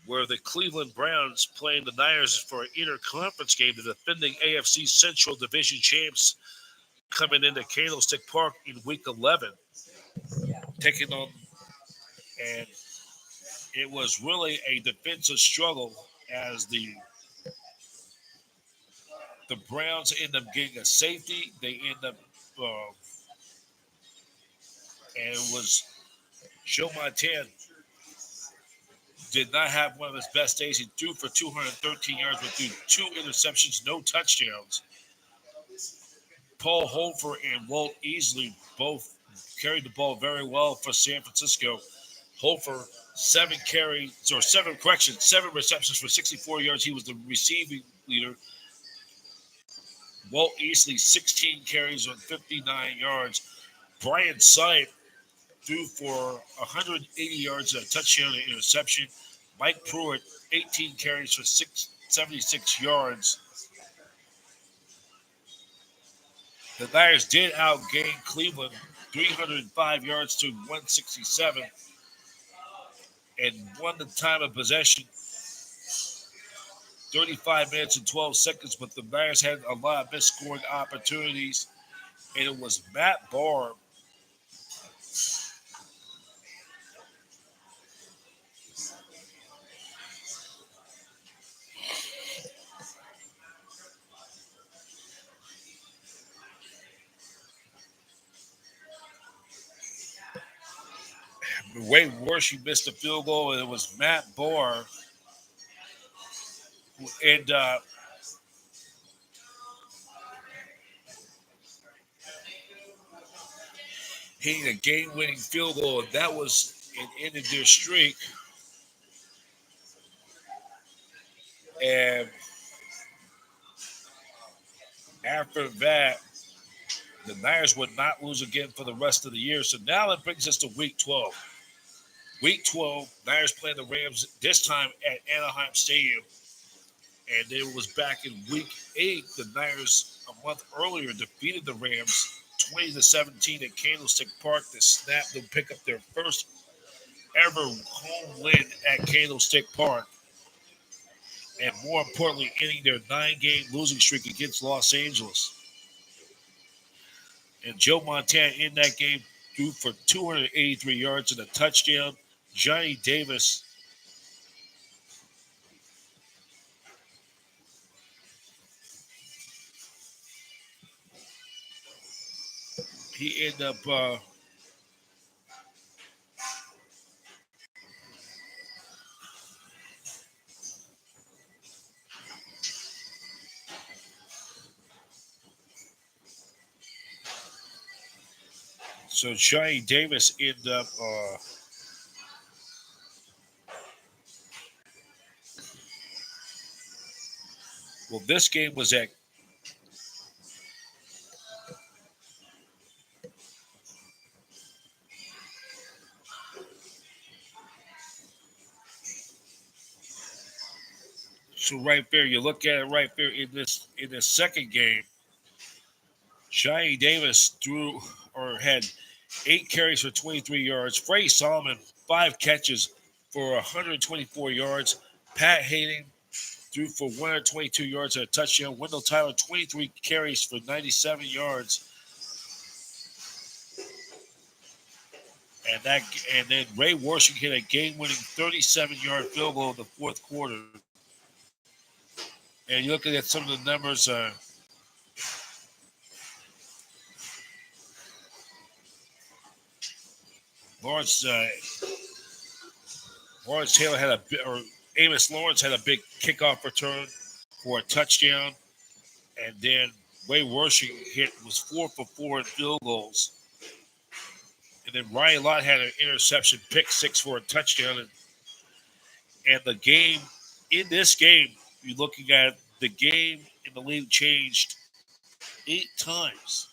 where the Cleveland Browns playing the Niners for an interconference game, the defending AFC Central Division champs, coming into Candlestick Park in Week 11, taking on, and it was really a defensive struggle as the Browns end up getting a safety. They end up, and it was Joe Montana did not have one of his best days. He threw for 213 yards, but threw 2 interceptions, no touchdowns. Paul Holfer and Walt Easley both carried the ball very well for San Francisco. Holfer, 7 receptions for 64 yards. He was the receiving leader. Walt Easley, 16 carries on 59 yards. Brian Sipe threw for 180 yards, a touchdown and interception. Mike Pruitt, 18 carries for 76 yards. The Niners did outgain Cleveland 305 yards to 167 and won the time of possession 35 minutes and 12 seconds, but the Niners had a lot of missed scoring opportunities, and it was Matt Barr way worse. He missed a field goal, and it was Matt Barr who ended up hitting a game-winning field goal, and that was it ended their streak. And after that, the Niners would not lose again for the rest of the year. So now that brings us to Week 12. Week 12, Niners playing the Rams, this time at Anaheim Stadium. And it was back in Week 8, the Niners, a month earlier, defeated the Rams 20-17 at Candlestick Park to snap them, pick up their first ever home win at Candlestick Park. And more importantly, ending their 9-game losing streak against Los Angeles. And Joe Montana in that game threw for 283 yards and a touchdown. Johnny Davis he ended up so Johnny Davis ended up well, this game was at so right there, you look at it right there in this second game, Johnny Davis threw or had 8 carries for 23 yards. Freddie Solomon, 5 catches for 124 yards. Pat Hayden threw for 122 yards and a touchdown. Wendell Tyler, 23 carries for 97 yards. And then Ray Washington hit a game-winning 37-yard field goal in the fourth quarter. And you're looking at some of the numbers. Lawrence Taylor had Amos Lawrence had a big kickoff return for a touchdown, and then Ray Washington was 4 for 4 in field goals. And then Ryan Lott had an interception, pick 6 for a touchdown. And in this game, you're looking at the game in the league changed 8 times.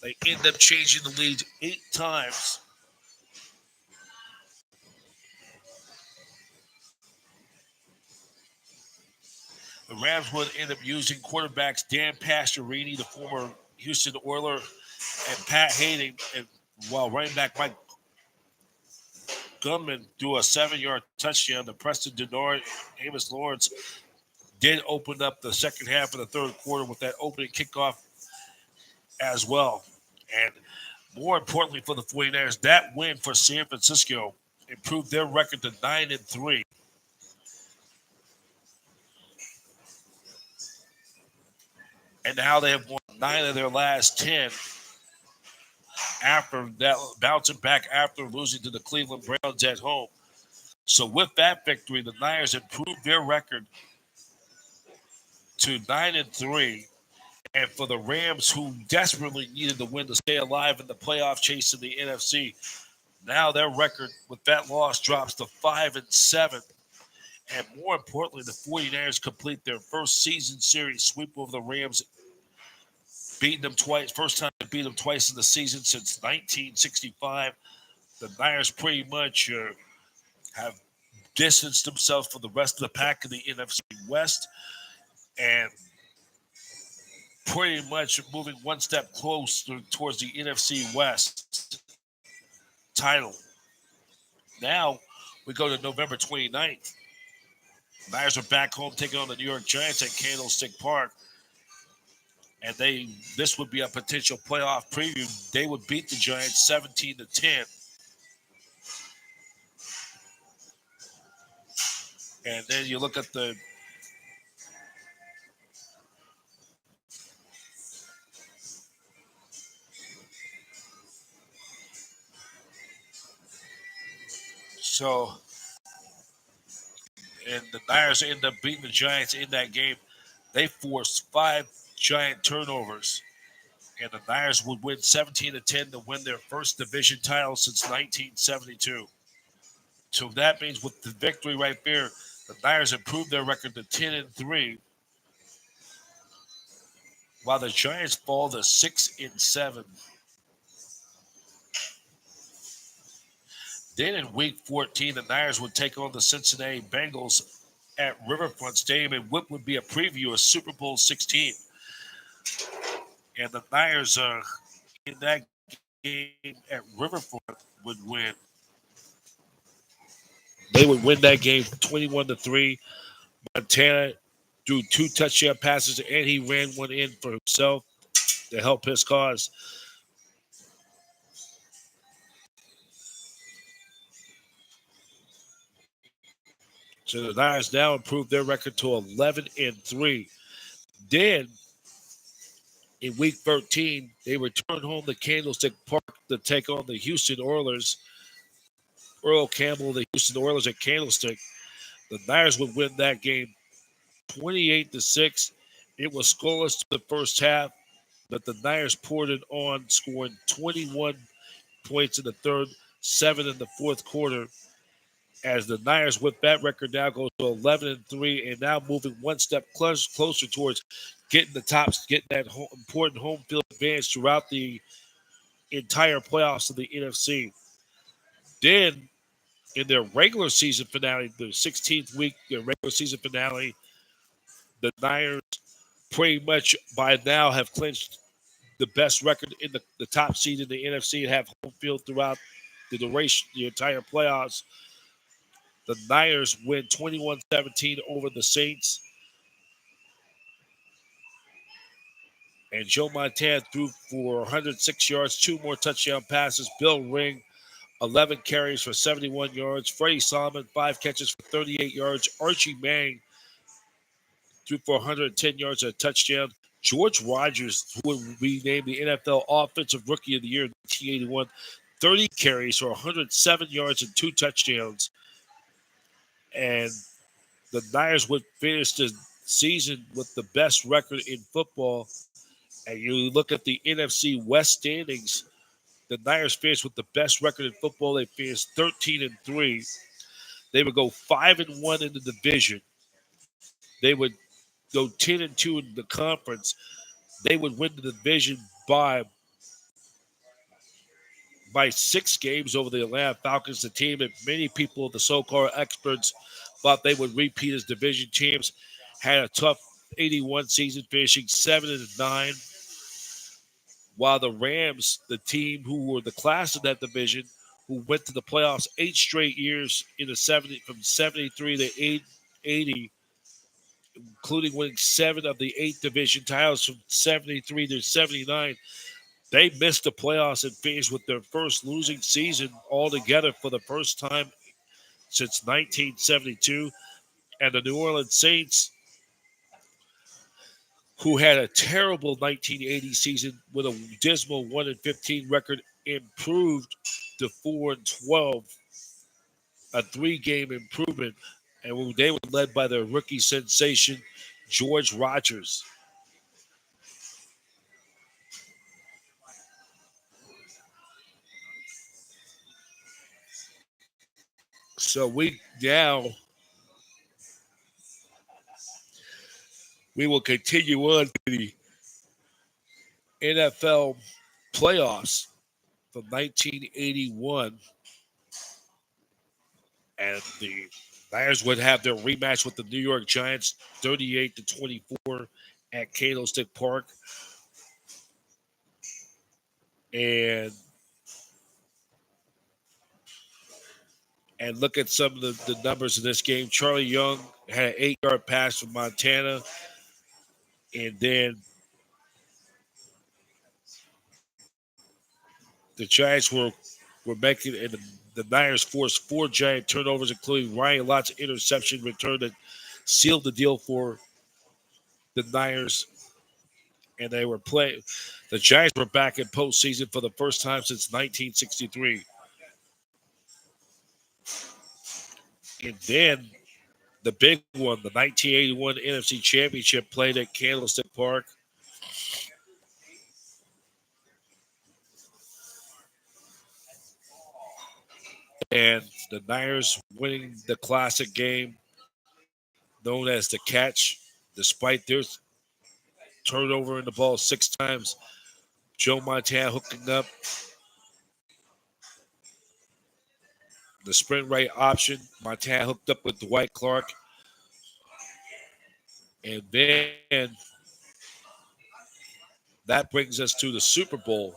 They end up changing the lead 8 times. The Rams would end up using quarterbacks Dan Pastorini, the former Houston Oiler, and Pat Hayden, and while running back Mike Gunman threw a 7-yard touchdown to Preston Denard. Amos Lawrence did open up the second half of the third quarter with that opening kickoff as well. And more importantly for the 49ers, that win for San Francisco improved their record to 9-3. And now they have won 9 of their last 10 after that, bouncing back after losing to the Cleveland Browns at home. So with that victory, the Niners improved their record to 9-3. And for the Rams, who desperately needed the win to stay alive in the playoff chase in the NFC, now their record with that loss drops to 5-7. And more importantly, the 49ers complete their first season series sweep over the Rams, beating them twice. First time they beat them twice in the season since 1965. The Niners pretty much have distanced themselves from the rest of the pack in the NFC West and pretty much moving one step closer towards the NFC West title. Now we go to November 29th. Niners are back home taking on the New York Giants at Candlestick Park. And this would be a potential playoff preview. They would beat the Giants 17-10. And then you look at the and the Niners end up beating the Giants in that game. They forced 5 Giant turnovers. And the Niners would win 17-10 to win their first division title since 1972. So that means with the victory right there, the Niners improved their record to 10-3, while the Giants fall to 6-7. Then in Week 14, the Niners would take on the Cincinnati Bengals at Riverfront Stadium, and what would be a preview of Super Bowl XVI. And the Niners in that game at Riverfront would win. They would win that game 21-3. Montana threw 2 touchdown passes, and he ran one in for himself to help his cause. So the Niners now improved their record to 11-3. Then in Week 13, they returned home to Candlestick Park to take on the Houston Oilers. Earl Campbell, the Houston Oilers at Candlestick. The Niners would win that game 28-6. It was scoreless to the first half, but the Niners poured it on, scoring 21 points in the third, 7 in the fourth quarter. As the Niners, with that record, now goes to 11-3, and now moving one step closer towards getting that important home field advantage throughout the entire playoffs of the NFC. Then, in their regular season finale, the 16th week, their regular season finale, the Niners pretty much by now have clinched the best record in the top seed in the NFC and have home field throughout the duration, the entire playoffs. The Niners win 21-17 over the Saints. And Joe Montana threw for 106 yards, 2 more touchdown passes. Bill Ring, 11 carries for 71 yards. Freddie Solomon, 5 catches for 38 yards. Archie Manning threw for 110 yards and a touchdown. George Rogers, who would be named the NFL Offensive Rookie of the Year in 1981, 30 carries for 107 yards and 2 touchdowns. And the Niners would finish the season with the best record in football. And you look at the NFC West standings, the Niners finished with the best record in football. They finished 13-3. They would go 5-1 in the division. They would go 10-2 in the conference. They would win the division by 6 games over the Atlanta Falcons, the team that many people, the so-called experts, thought they would repeat as division champs. Had a tough 81 season, finishing 7-9. While the Rams, the team who were the class of that division, who went to the playoffs 8 straight years in the 70 from 73 to 80, including winning 7 of the 8 division titles from 73 to 79. They missed the playoffs and finished with their first losing season altogether for the first time since 1972. And the New Orleans Saints, who had a terrible 1980 season with a dismal 1-15 record, improved to 4-12, a 3-game improvement, and they were led by their rookie sensation George Rogers. So we will continue on to the NFL playoffs from 1981, and the Niners would have their rematch with the New York Giants, 38-24 at Candlestick Park. And look at some of the numbers in this game. Charlie Young had an 8-yard pass from Montana, and then the Giants were making, and the Niners forced 4 giant turnovers, including Ryan Lott's interception return that sealed the deal for the Niners. And they were playing. The Giants were back in postseason for the first time since 1963. And then the big one, the 1981 NFC Championship, played at Candlestick Park. And the Niners winning the classic game known as the catch, despite their turnover in the ball 6 times. Joe Montana hooking up the sprint right option. Montana hooked up with Dwight Clark. And then that brings us to the Super Bowl,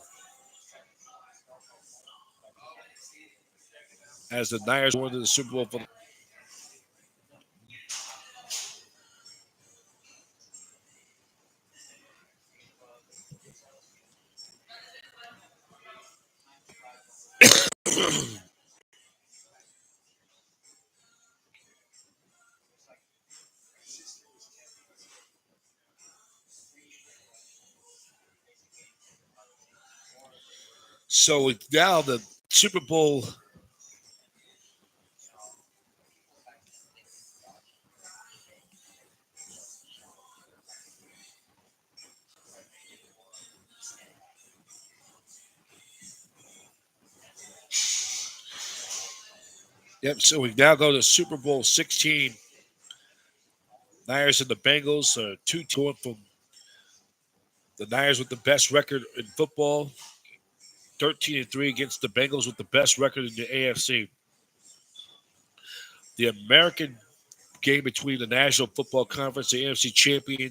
as the Niners won the Super Bowl. So now the Super Bowl. Yep. So we now go to Super Bowl 16. Niners and the Bengals are 2-2 from the Niners with the best record in football, 13-3 against the Bengals with the best record in the AFC. The American game between the National Football Conference, the NFC champion,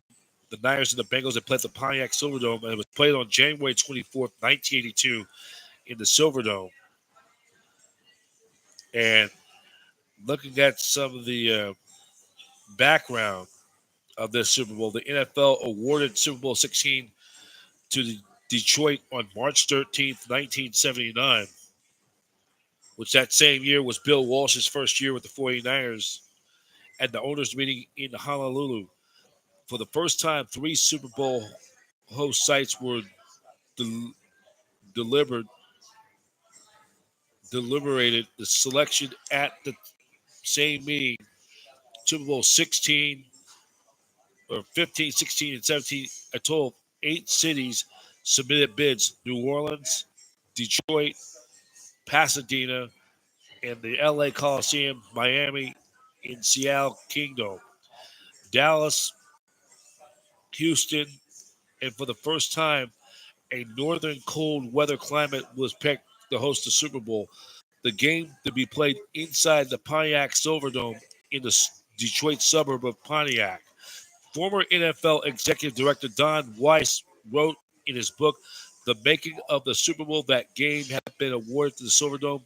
the Niners and the Bengals, that played the Pontiac Silverdome, and it was played on January 24th, 1982 in the Silverdome. And looking at some of the background of this Super Bowl, the NFL awarded Super Bowl 16 to the Detroit on March 13th, 1979, which that same year was Bill Walsh's first year with the 49ers, at the owners' meeting in Honolulu. For the first time, 3 Super Bowl host sites were delivered deliberated the selection at the same meeting. Super Bowl 16 or 15, 16, and 17, a total of 8 cities submitted bids: New Orleans, Detroit, Pasadena, in the LA Coliseum, Miami in Seattle Kingdom, Dallas, Houston, and for the first time, a northern cold weather climate was picked to host the Super Bowl. The game to be played inside the Pontiac Silverdome in the Detroit suburb of Pontiac. Former NFL executive director Don Weiss wrote in his book, The Making of the Super Bowl, that game had been awarded to the Silverdome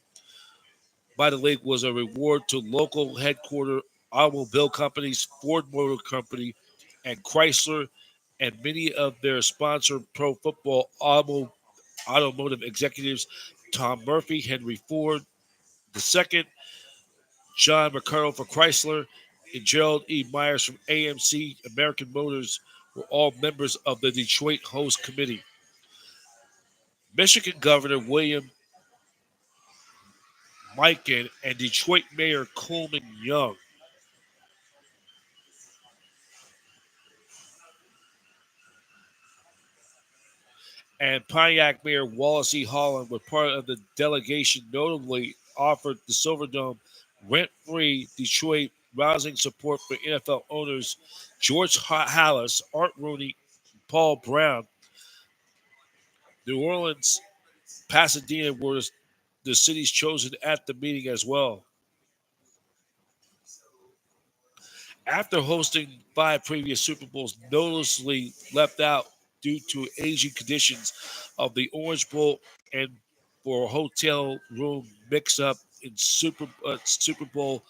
by the league was a reward to local headquarter automobile companies, Ford Motor Company, and Chrysler, and many of their sponsor pro football automotive executives, Tom Murphy, Henry Ford II, John McCarroll for Chrysler, and Gerald E. Myers from AMC American Motors were all members of the Detroit Host Committee. Michigan Governor William Mikan and Detroit Mayor Coleman Young and Pontiac Mayor Wallace E. Holland were part of the delegation, notably offered the Silverdome rent-free Detroit, rousing support for NFL owners George Halas, Art Rooney, Paul Brown. New Orleans, Pasadena were the cities chosen at the meeting as well. After hosting 5 previous Super Bowls, noticeably left out due to aging conditions of the Orange Bowl and for a hotel room mix-up in Super Bowl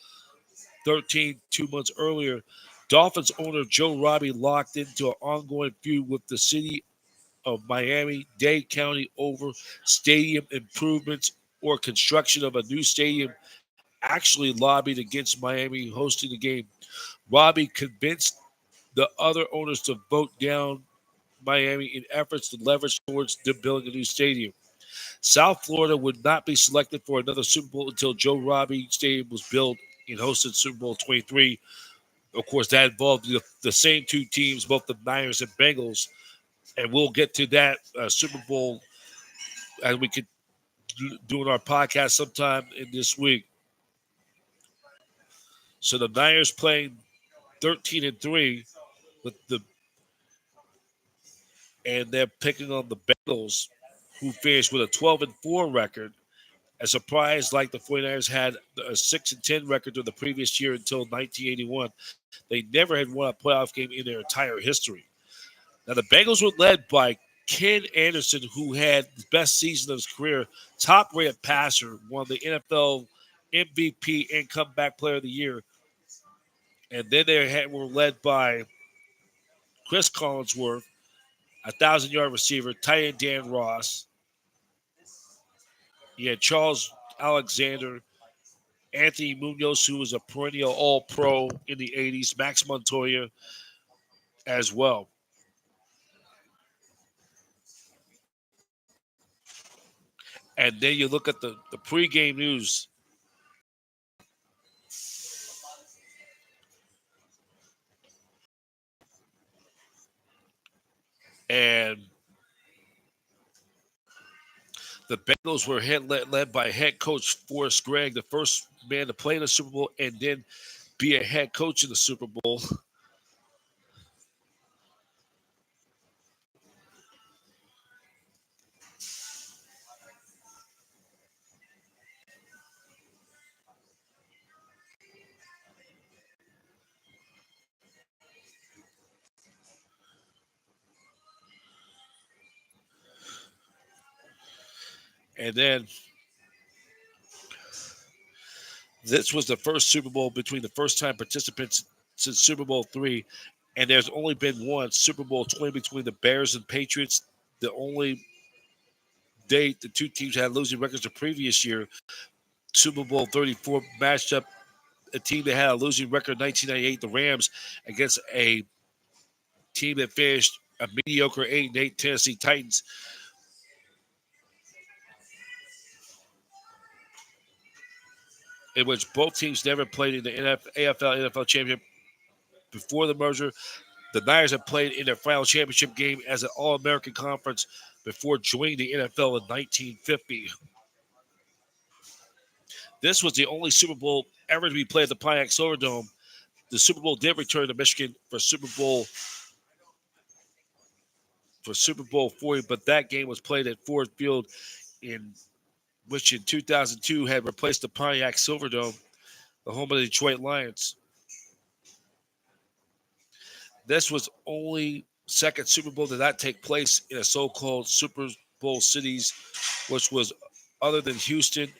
13 2 months earlier, Dolphins owner Joe Robbie locked into an ongoing feud with the city of Miami-Dade County over stadium improvements or construction of a new stadium. Actually lobbied against Miami hosting the game. Robbie convinced the other owners to vote down Miami in efforts to leverage towards them building a new stadium. South Florida would not be selected for another Super Bowl until Joe Robbie Stadium was built and hosted Super Bowl 23. Of course, that involved the same 2 teams, both the Niners and Bengals, and we'll get to that Super Bowl as we could do in our podcast sometime in this week. So the Niners playing 13-3 with and they're picking on the Bengals, who finished with a 12-4 record. A surprise like the 49ers had a 6-10 record during the previous year until 1981. They never had won a playoff game in their entire history. Now, the Bengals were led by Ken Anderson, who had the best season of his career, top-rated passer, won the NFL MVP and comeback player of the year. And then were led by Chris Collinsworth, 1,000-yard receiver, tight end Dan Ross. You had Charles Alexander, Anthony Munoz, who was a perennial All-Pro in the 80s, Max Montoya as well. And then you look at the pregame news. And the Bengals were led by head coach Forrest Gregg, the first man to play in the Super Bowl and then be a head coach in the Super Bowl. And then this was the first Super Bowl between the first-time participants since Super Bowl III, and there's only been one Super Bowl 20 between the Bears and Patriots. The only date the 2 teams had losing records the previous year, Super Bowl 34 matched up a team that had a losing record in 1998, the Rams, against a team that finished a mediocre 8-8 Tennessee Titans. In which both teams never played in the AFL championship before the merger. The Niners have played in their final championship game as an All-American Conference before joining the NFL in 1950. This was the only Super Bowl ever to be played at the Pontiac Silverdome. The Super Bowl did return to Michigan for Super Bowl LVIII, but that game was played at Ford Field, in which in 2002 had replaced the Pontiac Silverdome, the home of the Detroit Lions. This was only second Super Bowl did not take place in a so-called Super Bowl cities, which was other than Houston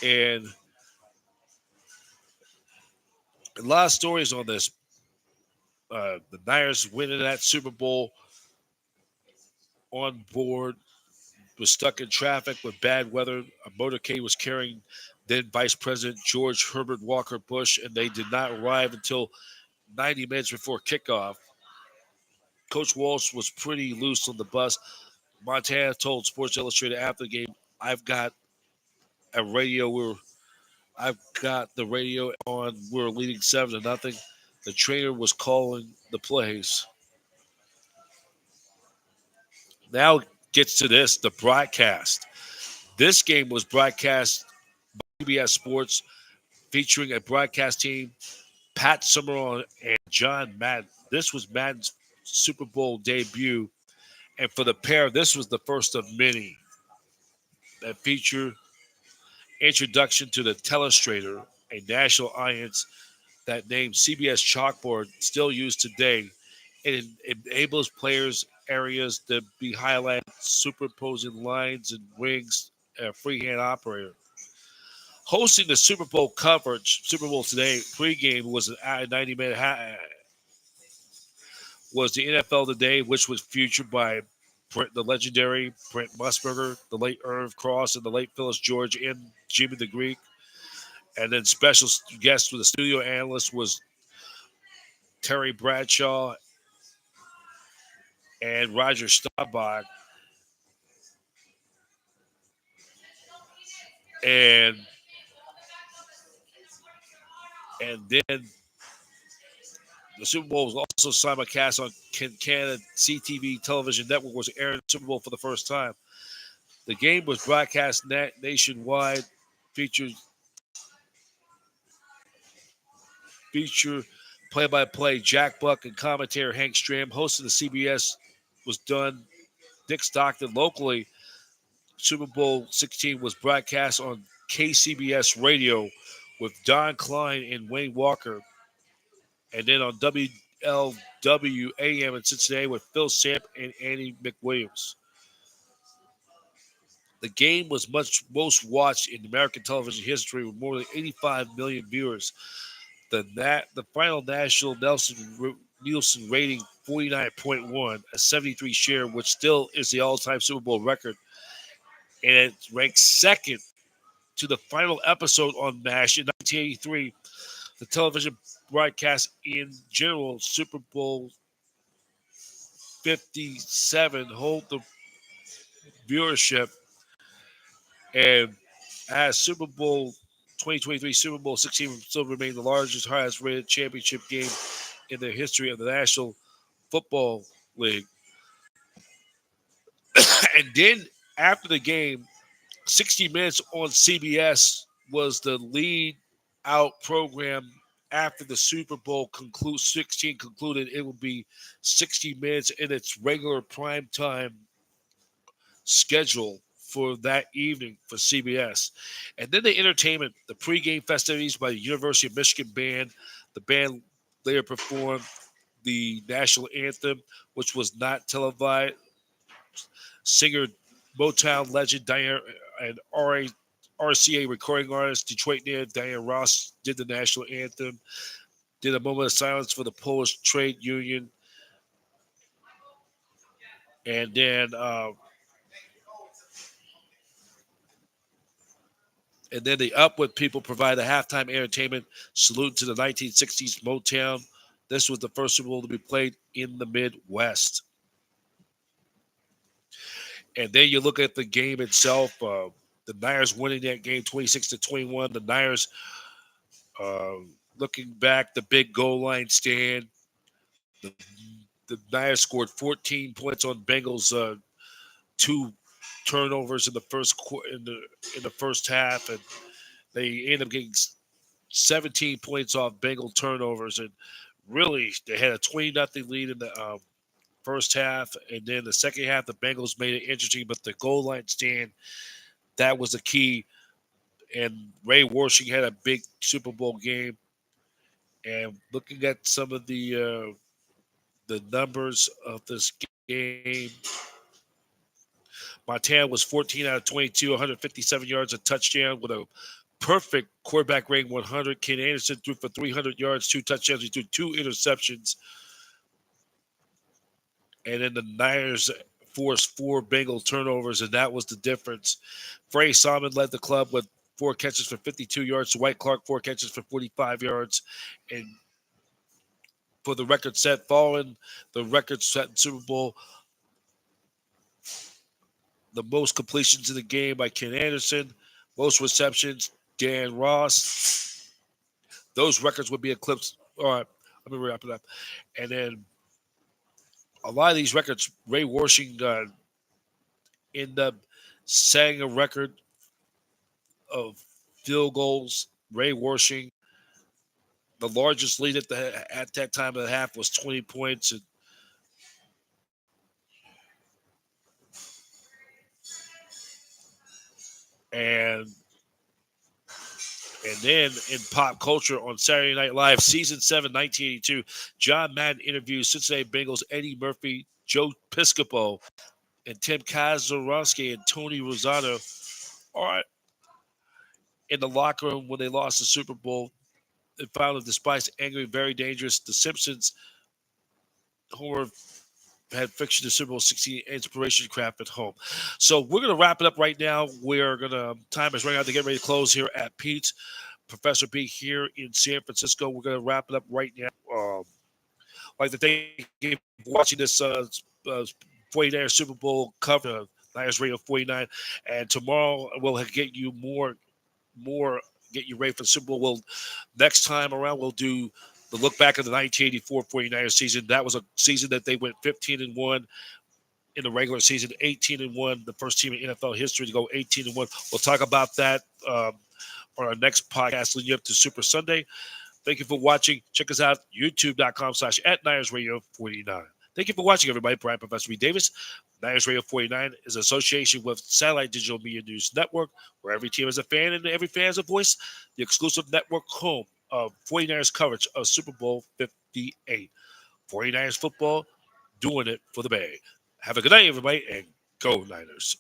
and a lot of stories on this. The Niners winning that Super Bowl on board was stuck in traffic with bad weather. A motorcade was carrying then Vice President George Herbert Walker Bush, and they did not arrive until 90 minutes before kickoff. Coach Walsh was pretty loose on the bus. Montana told Sports Illustrated after the game, I've got a radio. I've got the radio on. We're leading 7-0. The trainer was calling the plays. Now gets to this, the broadcast. This game was broadcast by CBS Sports, featuring a broadcast team, Pat Summerall and John Madden. This was Madden's Super Bowl debut, and for the pair, this was the first of many that feature introduction to the Telestrator, a national audience that name CBS Chalkboard still used today. It enables players areas to be highlighted, superposing lines and wings, a freehand operator. Hosting the Super Bowl coverage, Super Bowl Today pregame was a 90-minute was the NFL Today, which was featured by the legendary Brent Musburger, the late Irv Cross, and the late Phyllis George, and Jimmy the Greek. And then special guest with the studio analyst was Terry Bradshaw and Roger Staubach. And then the Super Bowl was also simulcast on Canada CTV television network, was airing the Super Bowl for the first time. The game was broadcast nationwide, feature play-by-play Jack Buck and commentator Hank Stram. Hosting the CBS was done Dick Stockton. Locally, Super Bowl 16 was broadcast on KCBS radio with Don Klein and Wayne Walker. And then on WLWAM in Cincinnati with Phil Samp and Andy McWilliams. The game was most watched in American television history with more than 85 million viewers. The final national Nielsen rating 49.1, a 73 share, which still is the all-time Super Bowl record. And it ranks second to the final episode on MASH in 1983. The television broadcast in general, Super Bowl 57, hold the viewership, and as Super Bowl 2023, Super Bowl 16 still remain the largest, highest rated championship game in the history of the National Football League. And then after the game, 60 Minutes on CBS was the lead out program after the Super Bowl 16 concluded. It would be 60 Minutes in its regular primetime schedule for that evening for CBS. And then the entertainment, the pregame festivities by the University of Michigan band. The band later performed the national anthem, which was not televised. Singer, Motown legend Diana and RCA recording artist, Detroit native Diana Ross did the national anthem, did a moment of silence for the Polish trade union. And then the Upwood people provide a halftime entertainment salute to the 1960s Motown. This was the first Super Bowl to be played in the Midwest. And then you look at the game itself. The Niners winning that game 26-21. The Niners, looking back, the big goal line stand. The Niners scored 14 points on Bengals' two turnovers in the in the first half, and they ended up getting 17 points off Bengal turnovers, and really they had a 20-0 lead in the first half, and then the second half the Bengals made it interesting, but the goal line stand, that was the key. And Ray Warshing had a big Super Bowl game, and looking at some of the numbers of this game, Montana was 14 out of 22, 157 yards, a touchdown with a perfect quarterback rating 100. Ken Anderson threw for 300 yards, 2 touchdowns. He threw 2 interceptions. And then the Niners forced 4 Bengal turnovers, and that was the difference. Frey Salmon led the club with 4 catches for 52 yards. Dwight Clark, 4 catches for 45 yards. And for the record set, following the record set in Super Bowl, the most completions in the game by Ken Anderson, most receptions, Dan Ross. Those records would be eclipsed. All right, let me wrap it up. And then a lot of these records, Ray Warshing ended up setting a record of field goals. Ray Warshing, the largest lead at that time of the half was 20 points. And then in pop culture on Saturday Night Live, Season 7, 1982, John Madden interviews Cincinnati Bengals Eddie Murphy, Joe Piscopo, and Tim Kazorowski and Tony Rosado are in the locker room when they lost the Super Bowl. They found that despite angry, very dangerous, the Simpsons, Homer had fiction the Super Bowl 16 inspiration craft at home. So we're going to wrap it up right now. Time is running out to get ready to close here at Pete's. Professor B here in San Francisco. We're going to wrap it up right now. Like to thank you for watching this 49ers Super Bowl cover, Niners Radio 49. And tomorrow we'll get you get you ready for the Super Bowl. Next time around, we'll do the look back at the 1984 49ers season. That was a season that they went 15-1 in the regular season, 18-1, the first team in NFL history to go 18-1. We'll talk about that on our next podcast leading up to Super Sunday. Thank you for watching. Check us out, youtube.com/@NinersRadio49. Thank you for watching, everybody. Brian Professor B. Davis. Niners Radio 49 is an association with Satellite Digital Media News Network, where every team is a fan and every fan has a voice. The exclusive network home of 49ers coverage of Super Bowl 58. 49ers football, doing it for the Bay. Have a good night, everybody, and go Niners.